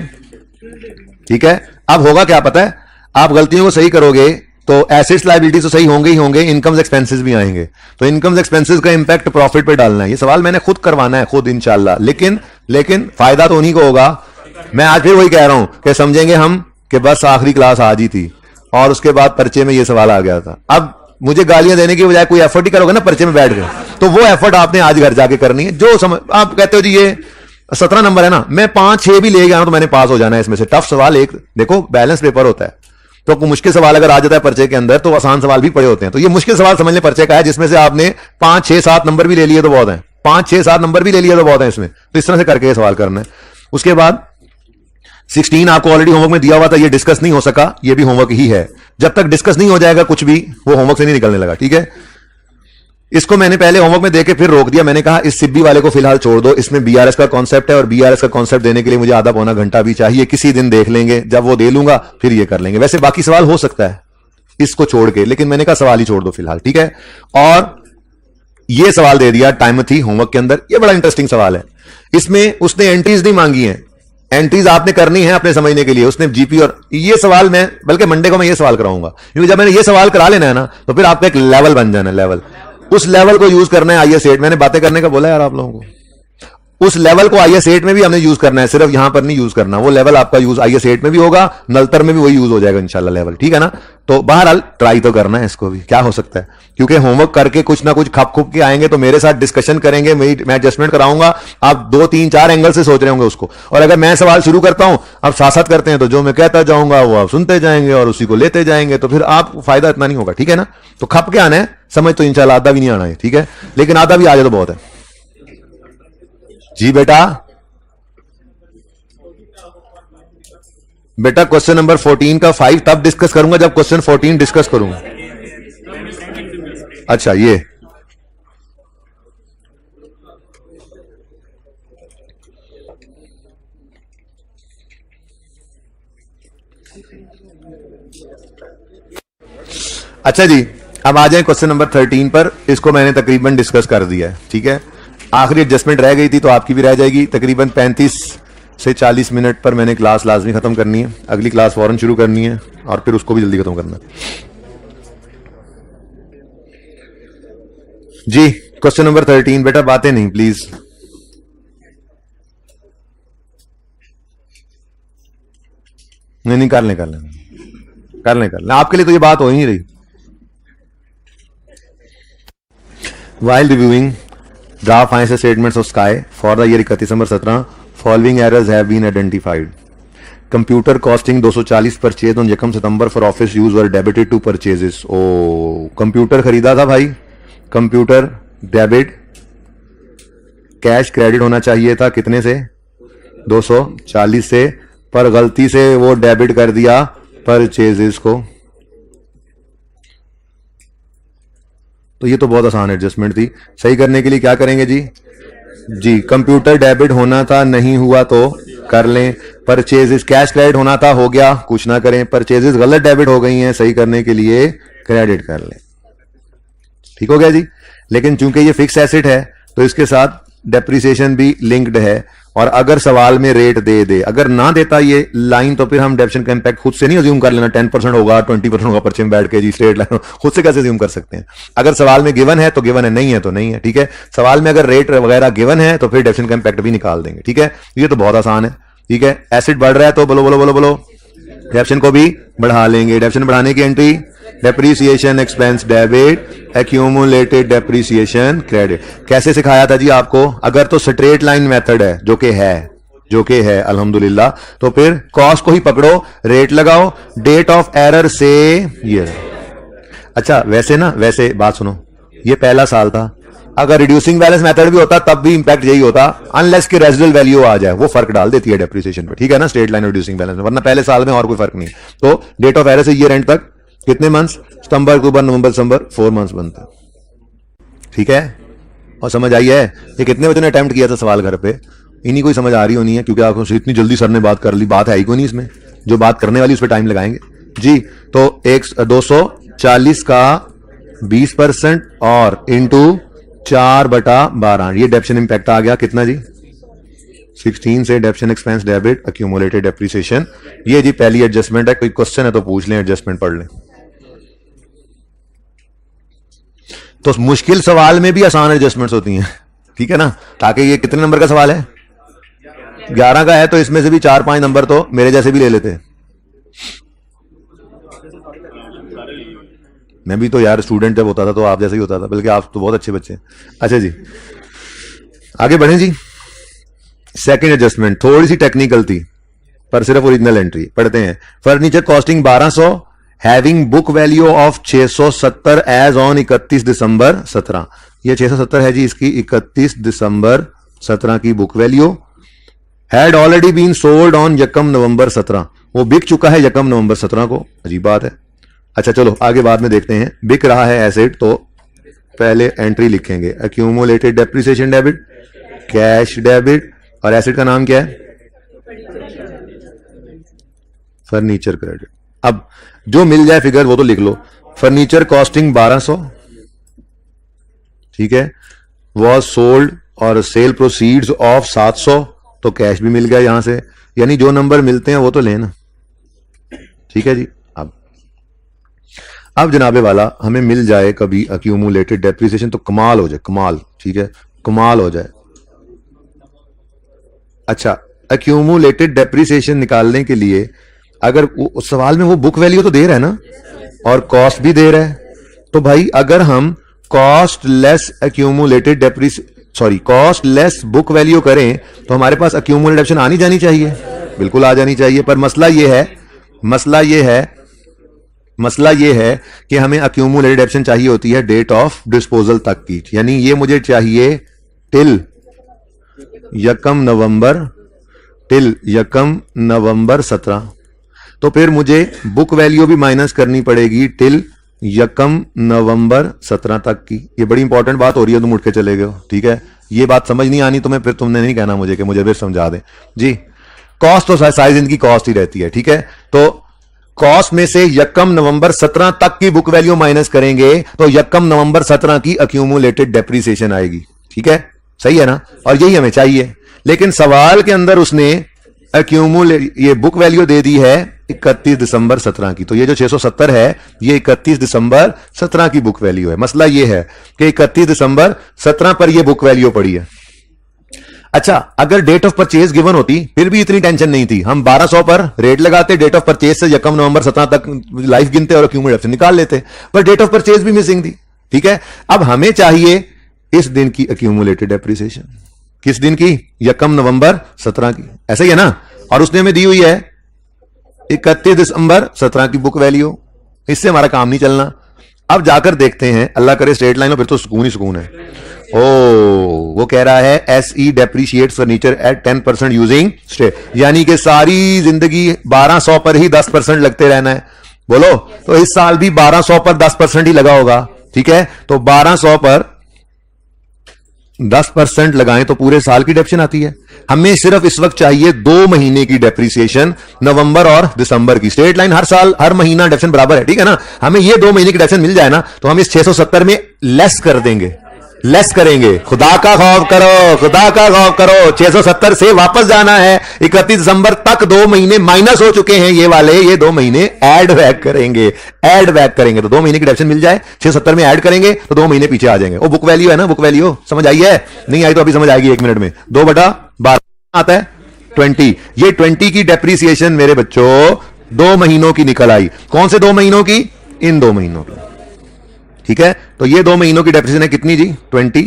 ठीक है। अब होगा क्या पता है, आप गलतियों को सही करोगे तो एसेट्स लायबिलिटी तो सही होंगे ही होंगे, इनकम्स एक्सपेंसेस भी आएंगे। तो इनकम्स एक्सपेंसेस का इंपैक्ट प्रॉफिट पे डालना है, ये सवाल मैंने खुद करवाना है, खुद इंशाल्लाह। लेकिन फायदा तो उन्हीं को होगा। मैं आज फिर वही कह रहा हूं कि समझेंगे हम कि बस आखिरी क्लास आज ही थी और उसके बाद पर्चे में ये सवाल आ गया था। अब मुझे गालियां देने की बजाय कोई एफर्ट ही करोगे ना पर्चे में बैठ गए, तो वो एफर्ट आपने आज घर जाके करनी है। जो समझ, आप कहते हो जी ये 17 नंबर है ना, मैं 5-6 भी ले गया तो मैंने पास हो जाना है इसमें से। टफ सवाल एक देखो, बैलेंस पेपर होता है, तो मुश्किल सवाल अगर आ जाता है पर्चे के अंदर तो आसान सवाल भी पड़े होते हैं। तो ये मुश्किल सवाल समझ ले पर्चे का है, जिसमें से आपने 5-6-7 नंबर भी ले लिए तो बहुत है, 5-6-7 नंबर भी ले लिए तो बहुत है इसमें। तो इस तरह से करके सवाल करना है। उसके बाद 16 आपको ऑलरेडी होमवर्क में दिया हुआ था, ये डिस्कस नहीं हो सका, ये भी होमवर्क ही है। जब तक डिस्कस नहीं हो जाएगा कुछ भी, वो होमवर्क से नहीं निकलने लगा, ठीक है। इसको मैंने पहले होमवर्क में देके फिर रोक दिया। मैंने कहा इस सिब्बी वाले को फिलहाल छोड़ दो, इसमें बीआरएस का कॉन्सेप्ट है और बीआरएस का कॉन्सेप्ट देने के लिए मुझे आधा पौना घंटा भी चाहिए। किसी दिन देख लेंगे, जब वो दे लूंगा फिर ये कर लेंगे। वैसे बाकी सवाल हो सकता है इसको छोड़ के, लेकिन मैंने कहा सवाल ही छोड़ दो फिलहाल, ठीक है। और ये सवाल दे दिया टाइमथी होमवर्क के अंदर, ये बड़ा इंटरेस्टिंग सवाल है। इसमें उसने एंट्रीज नहीं मांगी है, एंट्रीज आपने करनी है अपने समझने के लिए। उसने जीपी और ये सवाल मैं बल्कि मंडे को मैं ये सवाल कराऊंगा, क्योंकि जब मैंने ये सवाल करा लेना है ना तो फिर आपका एक लेवल बन जाना है, लेवल। उस लेवल को यूज करना है आईएएस 8। मैंने बातें करने का बोला यार आप लोगों को, उस लेवल को आईएएस 8 में भी हमने यूज करना है, सिर्फ यहां पर नहीं यूज करना। वो लेवल आपका यूज आईएएस 8 में भी होगा, नलतर में भी वही यूज हो जाएगा इंशाल्लाह लेवल, ठीक है ना। तो बहरहाल ट्राई तो करना है इसको भी, क्या हो सकता है, क्योंकि होमवर्क करके कुछ ना कुछ खप खुप के आएंगे तो मेरे साथ डिस्कशन करेंगे, मैं एडजस्टमेंट कराऊंगा। आप 2-3-4 एंगल से सोच रहे होंगे उसको, और अगर मैं सवाल शुरू करता हूं, आप साथ साथ करते हैं तो जो मैं कहता जाऊंगा वो आप सुनते जाएंगे और उसी को लेते जाएंगे, तो फिर आप फायदा इतना नहीं होगा, ठीक है ना। तो खप के आना है, समझ तो इंशाल्लाह आधा भी नहीं आना है, ठीक है, लेकिन आधा भी आ जाए तो बहुत है। जी बेटा क्वेश्चन नंबर 14 का 5 तब डिस्कस करूंगा जब क्वेश्चन 14 डिस्कस करूंगा। अच्छा ये अच्छा जी, अब आ जाए क्वेश्चन नंबर 13 पर। इसको मैंने तकरीबन डिस्कस कर दिया है, ठीक है। आखिरी एडजस्टमेंट रह गई थी तो आपकी भी रह जाएगी। तकरीबन 35 से 40 मिनट पर मैंने क्लास लाजमी खत्म करनी है, अगली क्लास फौरन शुरू करनी है और फिर उसको भी जल्दी खत्म करना है जी। क्वेश्चन नंबर 13 बेटा, बातें नहीं प्लीज। नहीं कर लें आपके लिए तो ये बात हो ही नहीं रही। While reviewing draft financial statements of Sky for the year 31 December 17, following errors have been identified. Computer costing 240 purchase on 1 September for office use were debited to purchases. Oh, computer खरीदा था भाई, कंप्यूटर डेबिट, कैश क्रेडिट होना चाहिए था कितने से, 240 से, पर गलती से वो डेबिट कर दिया परचेजेस को। तो ये तो बहुत आसान एडजस्टमेंट थी। सही करने के लिए क्या करेंगे जी कंप्यूटर डेबिट होना था, नहीं हुआ तो कर लें। परचेजेस कैश क्रेडिट होना था, हो गया, कुछ ना करें। परचेजेस गलत डेबिट हो गई हैं, सही करने के लिए क्रेडिट कर लें, ठीक हो गया जी। लेकिन चूंकि ये फिक्स एसेट है तो इसके साथ डेप्रिसिएशन भी लिंक्ड है, और अगर सवाल में रेट दे, अगर ना देता ये लाइन तो फिर हम डेप्रिसिएशन का इंपैक्ट खुद से नहीं अज्यूम कर लेना। 10% होगा, 20% होगा पर्चे में बैठ के जी स्ट्रेट लाइन, खुद से कैसे अज्यूम कर सकते हैं। अगर सवाल में गिवन है तो गिवन है, नहीं है तो नहीं है, ठीक है। सवाल में अगर रेट वगैरह गिवन है तो फिर डेप्रिसिएशन का इंपैक्ट भी निकाल देंगे, ठीक है। ये तो बहुत आसान है, ठीक है। एसिड बढ़ रहा है तो बोलो डेप्रिसिएशन को भी बढ़ा लेंगे। डेप्रिसिएशन बढ़ाने की entry depreciation expense debit, accumulated depreciation credit. कैसे सिखाया था जी आपको, अगर तो स्ट्रेट लाइन मेथड है जो कि है अल्हम्दुलिल्लाह, तो फिर कॉस्ट को ही पकड़ो, रेट लगाओ, डेट ऑफ एरर से ईयर। अच्छा वैसे बात सुनो, ये पहला साल था, अगर रिड्यूसिंग बैलेंस मेथड भी होता तब भी इंपैक्ट यही होता, अनलेस कि रेजिडुअल वैल्यू आ जाए, वो फर्क डाल देती है डेप्रीसिएशन पे, ठीक है ना, स्ट्रेट लाइन रिड्यूसिंग बैलेंस में, वरना पहले साल में और कोई फर्क नहीं। तो डेट ऑफ एरर से ईयर एंड तक कितने मंथ्स, सितंबर, अक्टूबर, नवंबर, दिसंबर, 4 मंथ्स बनते, ठीक है। और समझ आई है ये कितने बच्चों ने अटेम्प्ट किया था सवाल घर पे, इन्हीं को ही समझ आ रही होनी है, क्योंकि आपको इतनी जल्दी सर ने बात कर ली, बात है ही कोई नहीं इसमें, जो बात करने वाली उस पर टाइम लगाएंगे जी। तो 240 का 20% और इंटू 4/12, ये डेप्शन इंपैक्ट आ गया कितना जी? 16 से डेप्शन एक्सपेंस डेबिट अक्यूमुलेटेड डेप्रिसिएशन। ये जी पहली एडजस्टमेंट है, कोई क्वेश्चन है तो पूछ लें, एडजस्टमेंट पढ़ लें। तो मुश्किल सवाल में भी आसान एडजस्टमेंट्स होती हैं, ठीक है ना। ताकि ये कितने नंबर का सवाल है? 11 का है, तो इसमें से भी 4-5 नंबर तो मेरे जैसे भी ले लेते। मैं भी तो यार स्टूडेंट जब होता था तो आप जैसे ही होता था, बल्कि आप तो बहुत अच्छे बच्चे हैं। अच्छा जी, आगे बढ़ें जी। सेकंड एडजस्टमेंट थोड़ी सी टेक्निकल थी, पर सिर्फ ओरिजिनल एंट्री पढ़ते हैं। Furniture costing 1200, having book value of 670 as on 31 दिसंबर 17। ये 670 है जी, इसकी 31 दिसंबर 17 की book value. Had already been sold on यकम नवंबर 17, वो बिक चुका है यकम नवंबर 17 को। अजीब बात है। अच्छा चलो आगे बाद में देखते हैं। बिक रहा है एसेट, तो पहले एंट्री लिखेंगे accumulated depreciation debit, cash debit, और एसेट का नाम क्या है? Furniture credit. अब जो मिल जाए फिगर वो तो लिख लो। फर्नीचर कॉस्टिंग 1200, ठीक है, वॉज सोल्ड और सेल प्रोसीड्स ऑफ 700, तो कैश भी मिल गया यहां से। यानी जो नंबर मिलते हैं वो तो लेना, ठीक है जी। अब जनाबे वाला हमें मिल जाए कभी अक्यूमुलेटेड डेप्रिसिएशन तो कमाल हो जाए, कमाल, ठीक है, कमाल हो जाए। अच्छा, अक्यूमुलेटेड डेप्रिसिएशन निकालने के लिए अगर उस सवाल में वो बुक वैल्यू तो दे रहा है ना, और कॉस्ट भी दे रहा है, तो भाई अगर हम cost less accumulated cost less book value करें तो हमारे पास अक्यूमुलेटेड डेप्रिसिएशन आनी जानी चाहिए, बिल्कुल आ जानी चाहिए। पर मसला ये है कि हमें अक्यूमुलेटेड डेप्रिसिएशन चाहिए होती है डेट ऑफ डिस्पोजल तक की, यानी ये मुझे चाहिए टिल यकम नवंबर 17। तो फिर मुझे बुक वैल्यू भी माइनस करनी पड़ेगी टिल यकम नवंबर 17 तक की। ये बड़ी इंपॉर्टेंट बात हो रही है, तुम उठ के चले गए हो, ठीक है। ये बात समझ नहीं आनी तुम्हें, फिर तुमने नहीं कहना मुझे कि मुझे फिर समझा दें जी। कॉस्ट तो सारी जिंदगी कॉस्ट ही रहती है, ठीक है। तो कॉस्ट में से यकम नवंबर 17 तक की बुक वैल्यू माइनस करेंगे तो यकम नवंबर 17 की अक्यूमुलेटेड डेप्रिसिएशन आएगी, ठीक है, सही है ना। और यही हमें चाहिए, लेकिन सवाल के अंदर उसने ये बुक वैल्यू दे दी है 31 दिसंबर 17 की। तो ये जो 670 है ये 31 दिसंबर 17 की बुक वैल्यू है। मसला ये है कि 31 दिसंबर 17 पर ये बुक वैल्यू पड़ी है। अच्छा, अगर डेट ऑफ परचेज गिवन होती फिर भी इतनी टेंशन नहीं थी, हम 1200 पर रेट लगाते, डेट ऑफ परचेज से यकम नवंबर 17 तक लाइफ गिनते और अक्यूमुलेट निकाल लेते, पर डेट ऑफ परचेज भी मिसिंग थी, ठीक है। अब हमें चाहिए इस दिन की अक्यूमुलेटेड डेप्रिसिएशन। किस दिन की? यकम नवंबर 17 की, ऐसा ही है ना। और उसने हमें दी हुई है 31 दिसंबर 17 की बुक वैल्यू। इससे हमारा काम नहीं चलना। अब जाकर देखते हैं, अल्लाह करे स्ट्रेट लाइन हो, फिर तो सुकून ही सुकून है। वो कह रहा है SE depreciates furniture at 10% using stay, यानी कि सारी जिंदगी 1200 पर ही 10% लगते रहना है। बोलो, तो इस साल भी 1200 पर 10% ही लगा होगा, ठीक है। तो 1200 पर 10% लगाएं तो पूरे साल की डेप्रिसिएशन आती है। हमें सिर्फ इस वक्त चाहिए 2 महीने की डेप्रिसिएशन, नवंबर और दिसंबर की। स्ट्रेट लाइन हर साल हर महीना डेप्रिसिएशन बराबर है, ठीक है ना। हमें ये 2 महीने की डेप्रिसिएशन मिल जाए ना, तो हम इस 670 में लेस कर देंगे, लेस करेंगे। खुदा का खौफ करो, खुदा का खौफ करो। 670 से वापस जाना है, 31 दिसंबर तक 2 महीने माइनस हो चुके हैं ये वाले, ये 2 महीने ऐड बैक करेंगे, ऐड बैक करेंगे। तो 2 महीने की डेप्रिसिएशन मिल जाए, 670 में ऐड करेंगे तो 2 महीने पीछे आ जाएंगे। वो बुक वैल्यू है ना, बुक वैल्यू समझ आई है? नहीं आई तो अभी समझ आएगी 1 मिनट में। 2/12 आता है 20। ये 20 की डेप्रिसिएशन मेरे बच्चों 2 महीनों की निकल आई। कौन से 2 महीनों की? इन 2 महीनों की, ठीक है। तो ये 2 महीनों की डेप्रिसिएशन है कितनी जी? 20,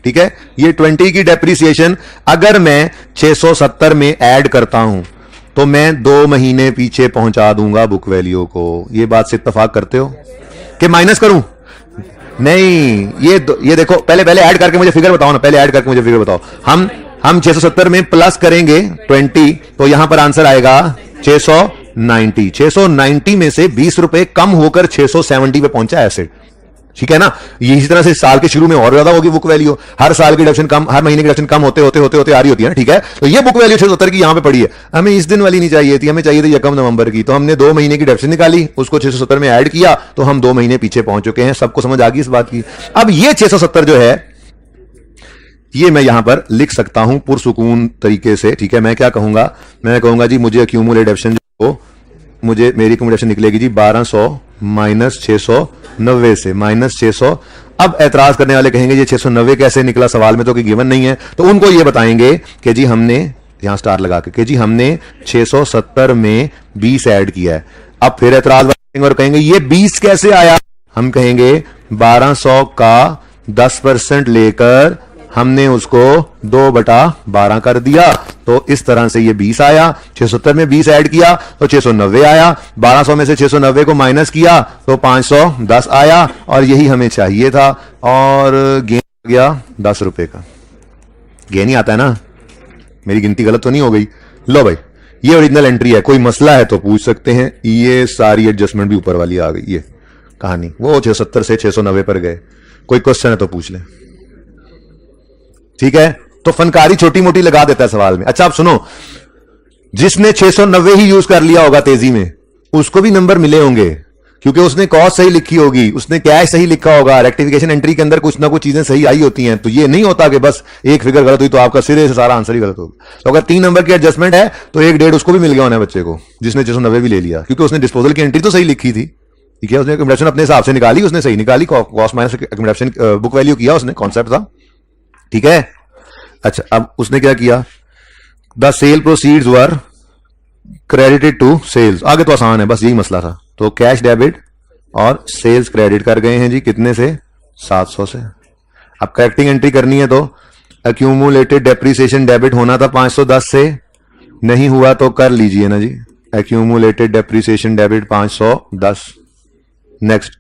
ठीक है। ये 20 की डेप्रिसिएशन अगर मैं 670 में ऐड करता हूं तो मैं 2 महीने पीछे पहुंचा दूंगा बुक वैल्यू को। ये बात से इत्तेफाक करते हो कि माइनस करूं? नहीं, ये देखो, पहले ऐड करके मुझे फिगर बताओ ना, पहले ऐड करके मुझे फिगर बताओ। हम 670 में प्लस करेंगे 20, तो यहां पर आंसर आएगा 690। 690 में से 20 रुपए कम होकर 670 पे पहुंचा एसेट, ठीक है ना। इसी तरह से साल के शुरू में और ज्यादा होगी बुक वैल्यू। हर साल की डेप्रिसिएशन कम, हर महीने की डेप्रिसिएशन कम होते होते आ रही होती है ना, ठीक है। तो ये बुक वैल्यू 670 की यहां पे पड़ी है। हमें इस दिन वाली नहीं चाहिए थी, हमें चाहिए थी यकम नवंबर की। तो हमने 2 महीने की डेप्रिसिएशन निकाली, उसको 670 में ऐड किया, तो हम 2 महीने पीछे पहुंच चुके हैं। सबको समझ आ गई इस बात की। अब ये 670 जो है ये मैं यहां पर लिख सकता हूं पुरसुकून तरीके से, ठीक है। मैं क्या कहूंगा, मैं कहूंगा जी मुझे एक्यूमुलेट डेप्शन जो मुझे मेरी एक्यूमुलेशन निकलेगी जी 1200 माइनस 690 से माइनस 600। अब एतराज करने वाले कहेंगे ये 690 कैसे निकला, सवाल में तो कोई गिवन नहीं है। तो उनको ये बताएंगे कि जी हमने यहां स्टार लगा के कि जी हमने 670 में 20 ऐड किया है। अब फिर एतराज करेंगे और कहेंगे ये 20 कैसे आया। हम कहेंगे 1200 का 10% लेकर हमने उसको 2/12 कर दिया, तो इस तरह से ये 20 आया। 670 में 20 ऐड किया तो 690 आया। 1200 में से 690 को माइनस किया तो 510 आया, और यही हमें चाहिए था। और गेन आ गया 10 रुपए का। गेन ही आता है ना, मेरी गिनती गलत तो नहीं हो गई। लो भाई, ये ओरिजिनल एंट्री है। कोई मसला है तो पूछ सकते हैं। ये सारी एडजस्टमेंट भी ऊपर वाली आ गई। ये कहानी वो 670 से 690 पर गए। कोई क्वेश्चन है तो पूछ लें, ठीक है। तो फनकारी छोटी मोटी लगा देता है सवाल में। अच्छा आप सुनो, जिसने 690 ही यूज कर लिया होगा तेजी में, उसको भी नंबर मिले होंगे, क्योंकि उसने कॉस्ट सही लिखी होगी, उसने कैश सही लिखा होगा, रेक्टिफिकेशन एंट्री के अंदर कुछ ना कुछ चीजें सही आई होती हैं। तो ये नहीं होता कि बस एक फिगर गलत हुई तो आपका सिरे से सारा आंसर ही गलत होगा। तो अगर 3 नंबर की एडजस्टमेट है तो 1.5 उसको भी मिल गया होना है बच्चे को, जिसने 690 भी ले लिया, क्योंकि उसने डिस्पोजल की एंट्री तो सही लिखी थी, ठीक है। उसने एक्यूमुलेशन अपने हिसाब से निकाली, उसने सही निकाली, cost minus accumulation book value किया उसने, कॉन्सेप्ट था, ठीक है। अच्छा अब उसने क्या किया, the sale proceeds were credited to sales. आगे तो आसान है, बस यही मसला था। तो कैश डेबिट और सेल्स क्रेडिट कर गए हैं जी, कितने से, 700 से। अब करेक्टिंग एंट्री करनी है तो एक्यूमुलेटेड डेप्रीसिएशन डेबिट होना था 510 से, नहीं हुआ तो कर लीजिए ना जी, accumulated depreciation debit 510। Next,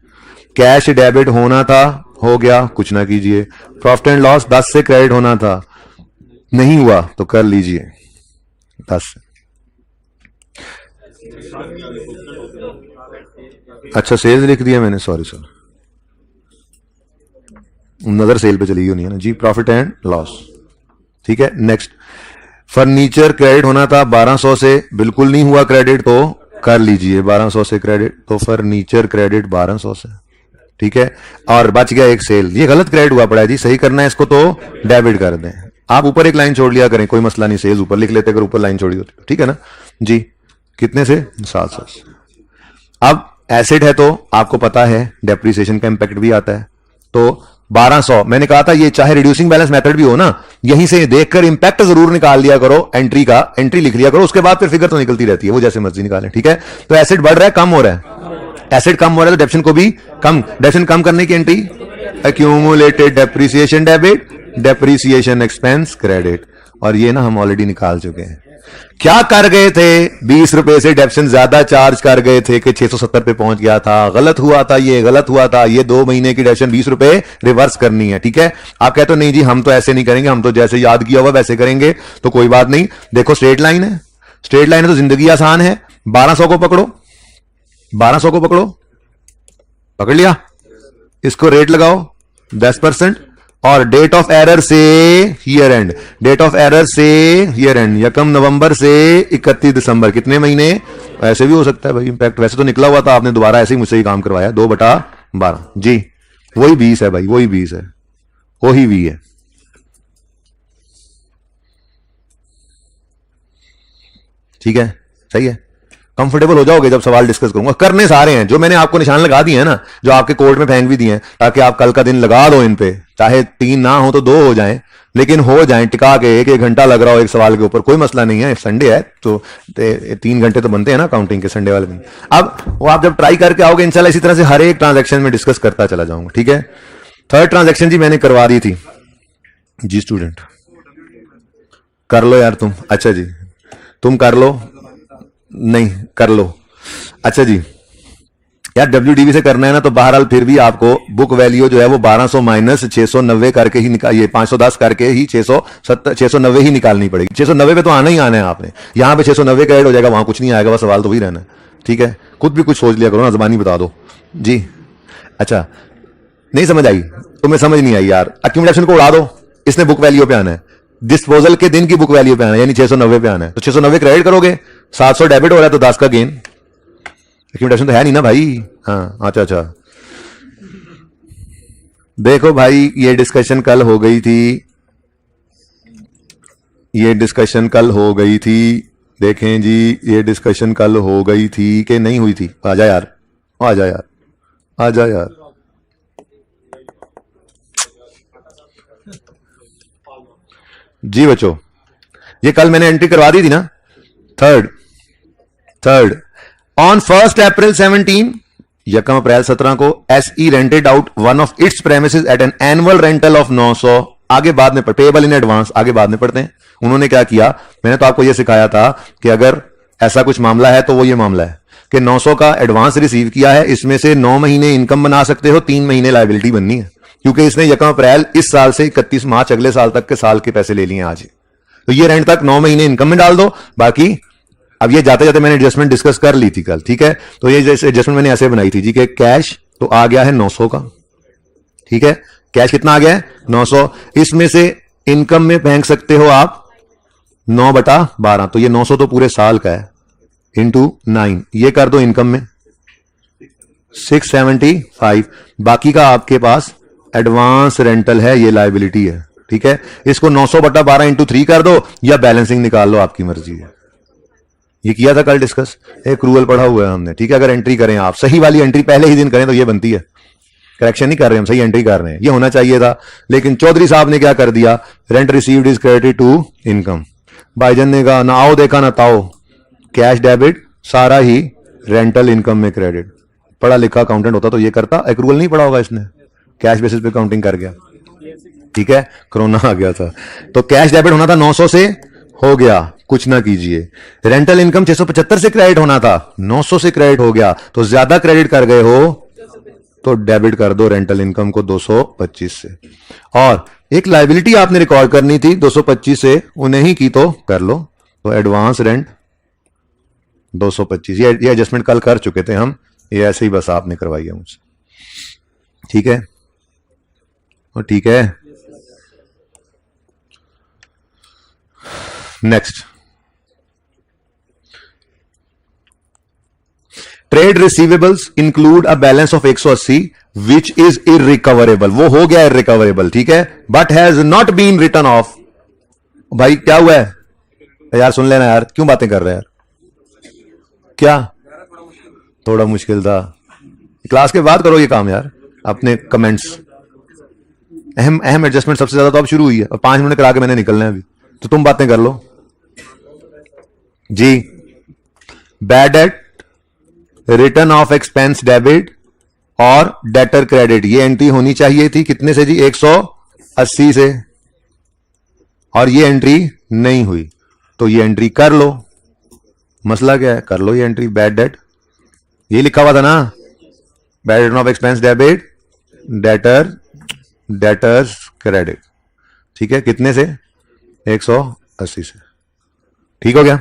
cash debit होना था, हो गया, कुछ ना कीजिए। प्रॉफिट एंड लॉस 10 से क्रेडिट होना था, नहीं हुआ तो कर लीजिए 10। अच्छा सेल्स लिख दिया मैंने, सॉरी सर, नजर सेल पे चली गई नहीं है ना जी। प्रॉफिट एंड लॉस, ठीक है। नेक्स्ट, फर्नीचर क्रेडिट होना था 1200 से, बिल्कुल नहीं हुआ क्रेडिट तो कर लीजिए 1200 से क्रेडिट, तो फर्नीचर क्रेडिट 1200 से, ठीक है। और बच गया एक सेल, ये गलत क्रेडिट हुआ पड़ा है जी, सही करना है इसको तो डेबिट कर दें। आप ऊपर एक लाइन छोड़ लिया करें, कोई मसला नहीं, सेल्स ऊपर लिख लेते अगर ऊपर लाइन छोड़ी होती, ठीक है ना जी। कितने से, 700 से। अब एसेट है तो आपको पता है डेप्रीसिएशन का इंपैक्ट भी आता है, तो 1200 मैंने कहा था, ये चाहे रिड्यूसिंग बैलेंस मेथड भी हो ना, यहीं से देखकर इंपैक्ट जरूर निकाल लिया करो, एंट्री का एंट्री लिख लिया करो, उसके बाद फिर फिगर तो निकलती रहती है, वो जैसे मर्जी निकालें, ठीक है। तो एसेट बढ़ रहा है, कम हो रहा है, एसेट कम हो रहा है तो डेप्शन को भी कम, डेप्शन कम करने की entry accumulated depreciation debit, depreciation expense credit, और ये ना हम ऑलरेडी निकाल चुके हैं। क्या कर गए थे, 20 रुपए से डेप्शन ज्यादा चार्ज कर गए थे कि 670 पे पहुंच गया था, गलत हुआ था, ये गलत हुआ था, ये 2 महीने की डेप्शन 20 रुपए रिवर्स करनी है, ठीक है। आप कहते हो नहीं जी हम तो ऐसे नहीं करेंगे, हम तो जैसे याद किया हुआ वैसे करेंगे, तो कोई बात नहीं। देखो स्ट्रेट लाइन है, स्ट्रेट लाइन है तो जिंदगी आसान है। 1200 को पकड़ो, 1200 को पकड़ो, पकड़ लिया, इसको रेट लगाओ 10%, और डेट ऑफ एरर से year end, date of error से ईयर एंड 1 नवंबर से 31 दिसंबर, कितने महीने, ऐसे भी हो सकता है भाई इंपैक्ट, वैसे तो निकला हुआ था, आपने दोबारा ऐसे ही मुझसे ही काम करवाया, 2/12 जी, वही 20 है भाई, वही 20 है, वही वी है, ठीक है, सही है। कंफर्टेबल हो जाओगे जब सवाल डिस्कस करूंगा। करने सारे हैं जो मैंने आपको निशान लगा दिए हैं ना, जो आपके कोर्ट में फेंक भी दिए हैं, ताकि आप कल का दिन लगा दो इन पे, चाहे 3 ना हो तो 2 हो जाएं, लेकिन हो जाएं टिका के। 1-1 घंटा लग रहा हो एक सवाल के ऊपर, कोई मसला नहीं है, संडे है तो 3 घंटे तो बनते हैं ना काउंटिंग के संडे वाले दिन। अब वो आप जब ट्राई करके आओगे इंशाल्लाह, इसी तरह से हर एक ट्रांजेक्शन में डिस्कस करता चला जाऊंगा, ठीक है। 3rd ट्रांजेक्शन जी मैंने करवा दी थी जी, स्टूडेंट कर लो यार तुम, अच्छा जी तुम कर लो, नहीं कर लो, अच्छा जी यार WDV से करना है ना, तो बहरहाल फिर भी आपको बुक वैल्यू जो है वो 1200 माइनस 690 करके ही निकाल, ये 510 करके ही 690 ही निकालनी पड़ेगी। 690 पे तो आना ही आना है आपने, यहां पे 690 का ऐड हो जाएगा, वहां कुछ नहीं आएगा, बस सवाल तो वही रहना है, ठीक है। खुद भी कुछ सोच लिया करो ना, ज़बानी बता दो जी। अच्छा नहीं समझ आई, तुम्हें समझ नहीं आई यार, एक्यूमुलेशन को उड़ा दो, इसने बुक वैल्यू पे आना है, डिस्पोजल के दिन की बुक वैल्यू पे आना है, यानी 690 पे आना है, तो 690 क्रेडिट करोगे, 700 डेबिट हो रहा है तो 10 का गेन, एक्यूमुलेशन तो है नहीं ना भाई। हाँ अच्छा अच्छा, देखो भाई ये डिस्कशन कल हो गई थी ये डिस्कशन कल हो गई थी, देखें जी, ये डिस्कशन कल हो गई थी कि नहीं हुई थी? आजा यार, आजा यार, आजा यार। जी बच्चों, ये कल मैंने एंट्री करवा दी थी ना। थर्ड ऑन 1 अप्रैल 17, यकम अप्रैल 17 को SE rented out one of its premises at an annual rental of 900। आगे बाद में पेएबल इन एडवांस, आगे बाद में पढ़ते हैं। उन्होंने क्या किया, मैंने तो आपको यह सिखाया था कि अगर ऐसा कुछ मामला है तो वो ये मामला है कि 900 का एडवांस रिसीव किया है, इसमें से 9 महीने इनकम बना सकते हो, 3 महीने लायबिलिटी बननी है, क्योंकि इसने यकम अप्रैल इस साल से 31 मार्च अगले साल तक के साल के पैसे ले लिए आज। तो ये रेंट तक 9 महीने इनकम में डाल दो, बाकी अब ये जाते जाते मैंने एडजस्टमेंट डिस्कस कर ली थी कल, ठीक है। तो ये जैसे एडजस्टमेंट मैंने ऐसे बनाई थी जी कि कैश तो आ गया है 900 का, ठीक है। कैश कितना आ गया है? 900। इसमें से इनकम में फेंक सकते हो आप 9/12, तो ये 900 तो पूरे साल का है, इंटू 9, ये कर दो इनकम में 675। बाकी का आपके पास एडवांस रेंटल है, ये लायबिलिटी है, ठीक है। इसको 900/12 इंटू 3 कर दो या बैलेंसिंग निकाल लो, आपकी मर्जी है। ये किया था कल डिस्कस, एक रूल पढ़ा हुआ है हमने, ठीक है। अगर एंट्री करें आप सही वाली एंट्री पहले ही दिन करें तो ये बनती है, करेक्शन नहीं कर रहे हम, सही एंट्री कर रहे हैं, ये होना चाहिए था। लेकिन चौधरी साहब ने क्या कर दिया, rent received is credited to income. भाईजन ने कहा ना आओ देखा ना ताओ, कैश डेबिट सारा ही रेंटल इनकम में क्रेडिट। पढ़ा लिखा अकाउंटेंट होता तो ये करता, एक रूल नहीं पढ़ा होगा इसने, कैश बेसिस पे काउंटिंग कर गया, ठीक है। कोरोना आ गया था तो कैश डेबिट होना था 900 से, हो गया, कुछ ना कीजिए। रेंटल इनकम 675 से क्रेडिट होना था, 900 से क्रेडिट हो गया, तो ज्यादा क्रेडिट कर गए हो तो डेबिट कर दो रेंटल इनकम को 225 से। और एक लायबिलिटी आपने रिकॉर्ड करनी थी 225 से, उन्हें ही की तो कर लो, तो एडवांस रेंट 225। ये एडजस्टमेंट कल कर चुके थे हम, ये ऐसे ही बस आपने करवाई है मुझसे, ठीक है। और ठीक है, next trade receivables include a balance of 180 which is irrecoverable. वो हो गया इरिकवरेबल, ठीक है, but has not been written off. भाई क्या हुआ है यार, सुन लेना यार, क्यों बातें कर रहे हैं यार, क्या थोड़ा मुश्किल था, क्लास के बाद करो ये काम यार, अपने कमेंट्स। अहम एडजस्टमेंट सबसे ज्यादा तो अब शुरू हुई है, और 5 मिनट करा के मैंने निकलना है अभी, तो तुम बातें कर लो जी। Bad debt, written off expense debit और डेटर क्रेडिट, ये एंट्री होनी चाहिए थी कितने से जी, 180 से, और ये एंट्री नहीं हुई, तो ये एंट्री कर लो। मसला क्या है, कर लो ये एंट्री। बैड डेट ये लिखा हुआ था ना, bad return off expense debit debtors credit, ठीक है, कितने से, 180 से, ठीक हो गया।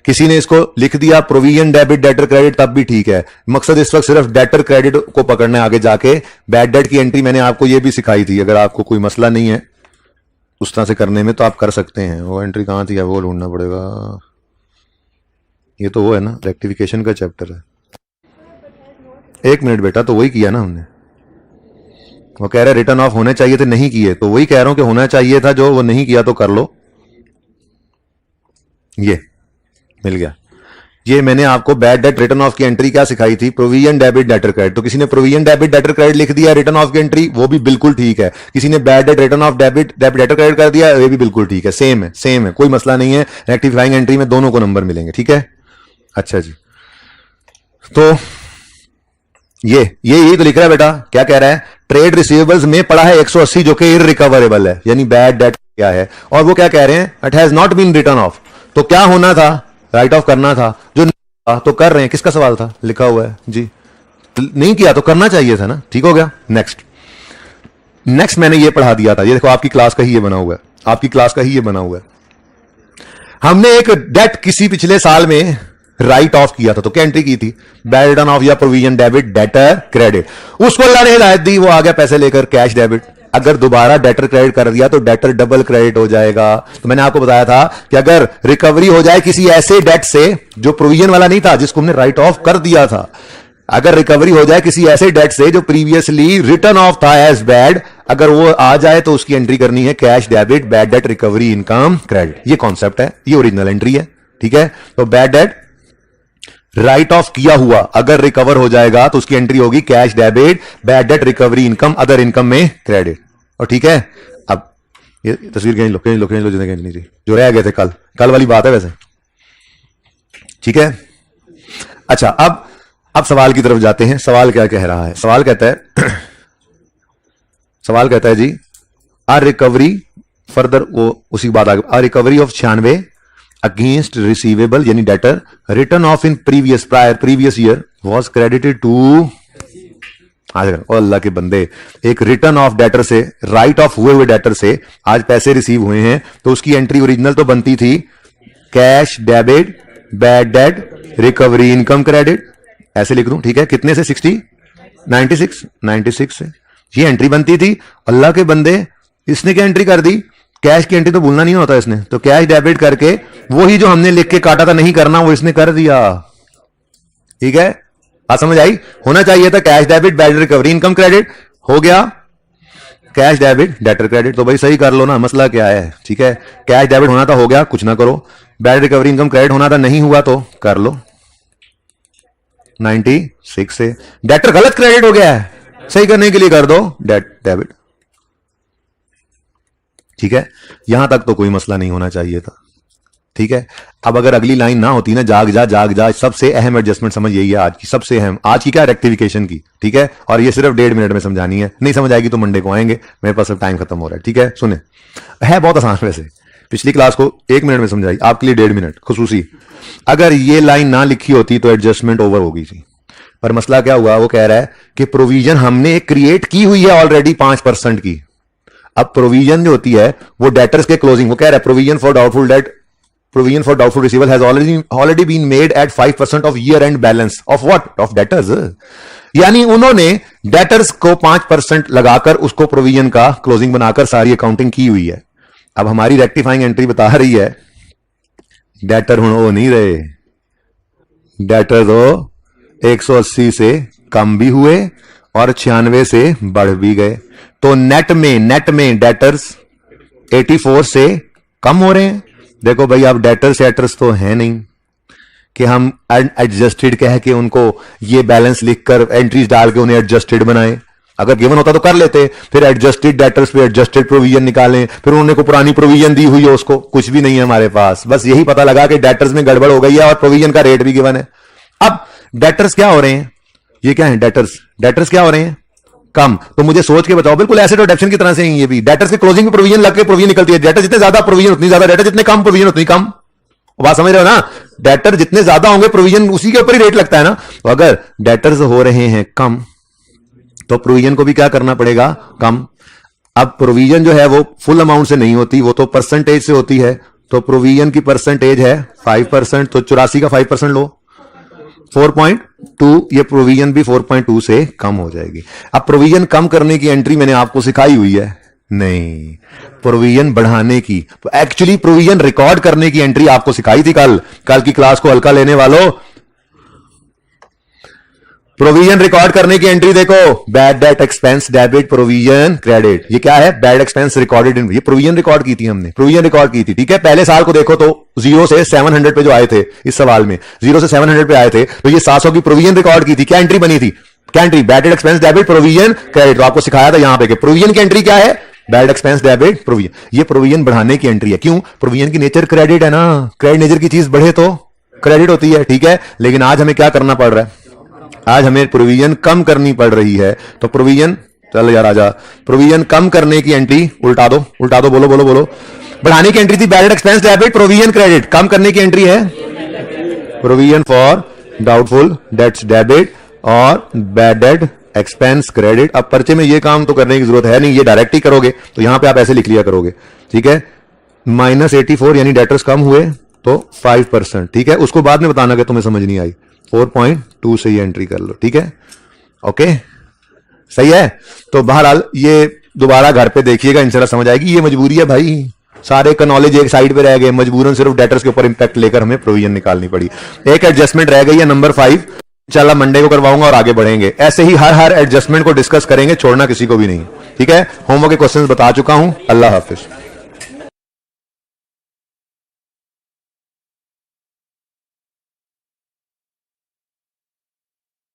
किसी ने इसको लिख दिया प्रोविजन डेबिट डेटर क्रेडिट, तब भी ठीक है। मकसद इस वक्त सिर्फ डेटर क्रेडिट को पकड़ना है, आगे जाके बैड डेट की एंट्री मैंने आपको ये भी सिखाई थी, अगर आपको कोई मसला नहीं है उस तरह से करने में तो आप कर सकते हैं। वो एंट्री कहां थी, वो ढूंढना पड़ेगा, ये तो वो है ना, रेक्टिफिकेशन का चैप्टर है। 1 मिनट बेटा, तो वही किया ना हमने। वो कह रहे रिटर्न ऑफ होने चाहिए थे, नहीं किए, तो वही कह रहा हूं कि होना चाहिए था, जो वो नहीं किया तो कर लो। ये मिल गया। ये मैंने आपको बैड डेट रिटर्न ऑफ की एंट्री क्या सिखाई थी, प्रोविजन डेबिट डेटर क्रेडिट। तो किसी ने प्रोविजन डेबिट डेटर क्रेडिट लिख दिया रिटर्न ऑफ की एंट्री, वो भी बिल्कुल ठीक है। किसी ने bad debt written of debit debtor credit कर दिया, ये भी बिल्कुल ठीक है, सेम है, कोई मसला नहीं है। रेक्टिफाइंग एंट्री में दोनों को नंबर मिलेंगे, ठीक है। अच्छा जी, तो ये तो लिख रहा है बेटा, क्या कह रहा है, ट्रेड रिसीवेबल्स में पड़ा है 180 जो कि इररिकवरेबल है, यानी बैड डेट क्या है, और वो क्या कह रहे हैं, it has not been written off. तो क्या होना था, राइट ऑफ करना था, जो नहीं था तो कर रहे हैं। किसका सवाल था, लिखा हुआ है जी, नहीं किया तो करना चाहिए था ना, ठीक हो गया। नेक्स्ट मैंने ये पढ़ा दिया था, ये देखो आपकी क्लास का ही ये बना हुआ है, आपकी क्लास का ही ये बना हुआ है। हमने एक डेट किसी पिछले साल में राइट ऑफ किया था, तो क्या एंट्री की थी, बैड रिटर्न ऑफ या प्रोविजन डेबिट डेटर क्रेडिट। उसको अल्लाह ने हिदायत दी, वो आ गया पैसे लेकर कैश डेबिट। अगर दोबारा डेटर क्रेडिट कर दिया तो डेटर डबल क्रेडिट हो जाएगा। तो मैंने आपको बताया था कि अगर रिकवरी हो जाए किसी ऐसे डेट से जो प्रोविजन वाला नहीं था, जिसको हमने राइट ऑफ कर दिया था, अगर रिकवरी हो जाए किसी ऐसे डेट से जो प्रीवियसली रिटर्न ऑफ था एज बैड, अगर वो आ जाए तो उसकी एंट्री करनी है cash debit bad debt recovery income credit. ये कॉन्सेप्ट है, ये ओरिजिनल एंट्री है, ठीक है। तो बैड डेट राइट ऑफ किया हुआ अगर रिकवर हो जाएगा तो उसकी एंट्री होगी cash debit bad debt recovery income other income में क्रेडिट। और ठीक है, अब ये तस्वीर कहीं लो जो रह गए थे कल वाली बात है वैसे, ठीक है। अच्छा, अब सवाल की तरफ जाते हैं। सवाल क्या कह रहा है? सवाल कहता है जी आर रिकवरी फर्दर, वो उसी बात आगे, are recovery of 96 against receivable यानी debtor written off in previous year was credited to, अल्लाह के बंदे, एक रिटर्न ऑफ डेटर से, राइट ऑफ हुए डेटर से आज पैसे रिसीव हुए हैं, तो उसकी एंट्री ओरिजिनल तो बनती थी cash debit bad debt recovery income credit, ऐसे लिख दूं, ठीक है। कितने से? 96 से ये एंट्री बनती थी। अल्लाह के बंदे, इसने क्या एंट्री कर दी? कैश की एंट्री तो भूलना नहीं होता इसने, तो कैश डेबिट करके वही जो हमने लिख के काटा था नहीं करना, वो इसने कर दिया, ठीक है। बात समझ आई? होना चाहिए था cash debit bad recovery income credit, हो गया कैश डेबिट डेटर क्रेडिट। तो भाई सही कर लो ना, मसला क्या है, ठीक है। कैश डेबिट होना था, हो गया, कुछ ना करो। बैड रिकवरी इनकम क्रेडिट होना था, नहीं हुआ तो कर लो। 96 से डेटर गलत क्रेडिट हो गया है, सही करने के लिए कर दो डेबिट, ठीक है। यहां तक तो कोई मसला नहीं होना चाहिए था, ठीक है। अब अगर अगली लाइन ना होती ना, जाग जा, सबसे अहम एडजस्टमेंट समझ यही है आज की, सबसे अहम आज की क्या, रेक्टिफिकेशन की, ठीक है। और ये सिर्फ 1.5 मिनट में समझानी है, नहीं समझ आएगी तो मंडे को आएंगे, मेरे पास अब टाइम खत्म हो रहा है, ठीक है। सुने, है बहुत आसान वैसे, पिछली क्लास को 1 मिनट में समझाई, आपके लिए 1.5 मिनट खुसूसी। अगर ये लाइन ना लिखी होती तो एडजस्टमेंट ओवर हो गई थी, पर मसला क्या हुआ, वो कह रहा है कि प्रोविजन हमने क्रिएट की हुई है ऑलरेडी 5% की। अब प्रोविजन जो होती है वो डेटर्स के क्लोजिंग, वो कह रहा है provision for doubtful debt, provision for doubtful receivable has already been made at 5% of year end balance of what, of debtors। यानी उन्होंने डेटर्स को 5% लगाकर उसको प्रोविजन का क्लोजिंग बनाकर सारी अकाउंटिंग की हुई है। अब हमारी रेक्टिफाइंग एंट्री बता रही है डेटर हूं वो नहीं रहे, डेटर तो 180 से कम भी हुए और 96 से बढ़ भी गए, तो नेट में डेटर्स 84 से कम हो रहे हैं। देखो भाई, अब डेटर्स तो है नहीं कि हम एडजस्टेड कह के उनको ये बैलेंस लिखकर एंट्रीज डाल के उन्हें एडजस्टेड बनाए। अगर गिवन होता तो कर लेते, फिर एडजस्टेड डेटर्स पे एडजस्टेड प्रोविजन निकालें, फिर उन्होंने को पुरानी प्रोविजन दी हुई है उसको, कुछ भी नहीं है हमारे पास। बस यही पता लगा कि डेटर्स में गड़बड़ हो गई है और प्रोविजन का रेट भी गिवन है। अब डेटर्स क्या हो रहे हैं, ये क्या है, डेटर्स क्या हो रहे हैं, कम। तो मुझे सोच के बताओ, बिल्कुल एसेट और डेप्शन की तरह से ये भी डेटर्स के क्लोजिंग में प्रोविजन लग के प्रोविजन निकलती है। डेटर जितने ज्यादा प्रोविजन उतनी ज्यादा, डेटर जितने कम प्रोविजन उतनी कम। बात समझ रहे हो ना, डेटर जितने ज्यादा होंगे प्रोविजन उसी के ऊपर ही रेट लगता है ना। तो अगर डेटर्स हो रहे हैं कम तो प्रोविजन को भी क्या करना पड़ेगा, कम। अब प्रोविजन जो है वो फुल अमाउंट से नहीं होती, वो तो परसेंटेज से होती है। तो प्रोविजन की परसेंटेज है 5%, तो 84 का 5% लो 4.2, ये प्रोविजन भी 4.2 से कम हो जाएगी। अब प्रोविजन कम करने की एंट्री मैंने आपको सिखाई हुई है नहीं, प्रोविजन बढ़ाने की, तो एक्चुअली प्रोविजन रिकॉर्ड करने की एंट्री आपको सिखाई थी कल की क्लास को हल्का लेने वालों। प्रोविजन रिकॉर्ड करने की एंट्री देखो, bad debt expense debit provision credit. ये क्या है, बैड एक्सपेंस रिकॉर्डेड इन, ये प्रोविजन रिकॉर्ड की थी हमने, प्रोविजन रिकॉर्ड की थी, ठीक है। पहले साल को देखो तो 0 से 700 पे जो आए थे इस सवाल में, 0 से 700 पे आए थे, तो ये 700 की प्रोविजन रिकॉर्ड की थी। क्या एंट्री बनी थी, क्या entry, bad debt expense debit provision credit. तो आपको सिखाया था यहां पे कि प्रोविजन की एंट्री क्या है, बैड एक्सपेंस डेबिट प्रोविजन। ये प्रोविजन बढ़ाने की एंट्री है, क्यों, प्रोविजन की नेचर क्रेडिट है ना, क्रेडिट नेचर की चीज बढ़े तो क्रेडिट होती है, ठीक है। लेकिन आज हमें क्या करना पड़ रहा है, आज हमें प्रोविजन कम करनी पड़ रही है। तो प्रोविजन, चल यार आजा, प्रोविजन कम करने की एंट्री उल्टा दो, बोलो। बढ़ाने की एंट्री थी bad expense debit provision credit, कम करने की एंट्री है provision for doubtful debts debit और बैड डेट एक्सपेंस क्रेडिट। अब पर्चे में ये काम तो करने की जरूरत है नहीं, ये डायरेक्ट ही करोगे, तो यहां पे आप ऐसे लिख लिया करोगे, ठीक है। -84 यानी डेटर्स कम हुए तो 5%, ठीक है। उसको बाद में बताना कि तुम्हें समझ नहीं आई, 4.2 से ये एंट्री कर लो, ठीक है, ओके, सही है। तो बहरहाल ये दोबारा घर पे देखिएगा, इंशाल्लाह समझ आएगी। ये मजबूरी है भाई, सारे का नॉलेज एक साइड पे रह गए, मजबूरन सिर्फ डेटर्स के ऊपर इंपैक्ट लेकर हमें प्रोविजन निकालनी पड़ी। एक एडजस्टमेंट रह गई है नंबर 5, इंशाल्लाह मंडे को करवाऊंगा और आगे बढ़ेंगे। ऐसे ही हर एडजस्टमेंट को डिस्कस करेंगे, छोड़ना किसी को भी नहीं। ठीक है, होमवर्क के क्वेश्चंस बता चुका हूं। अल्लाह हाफिज।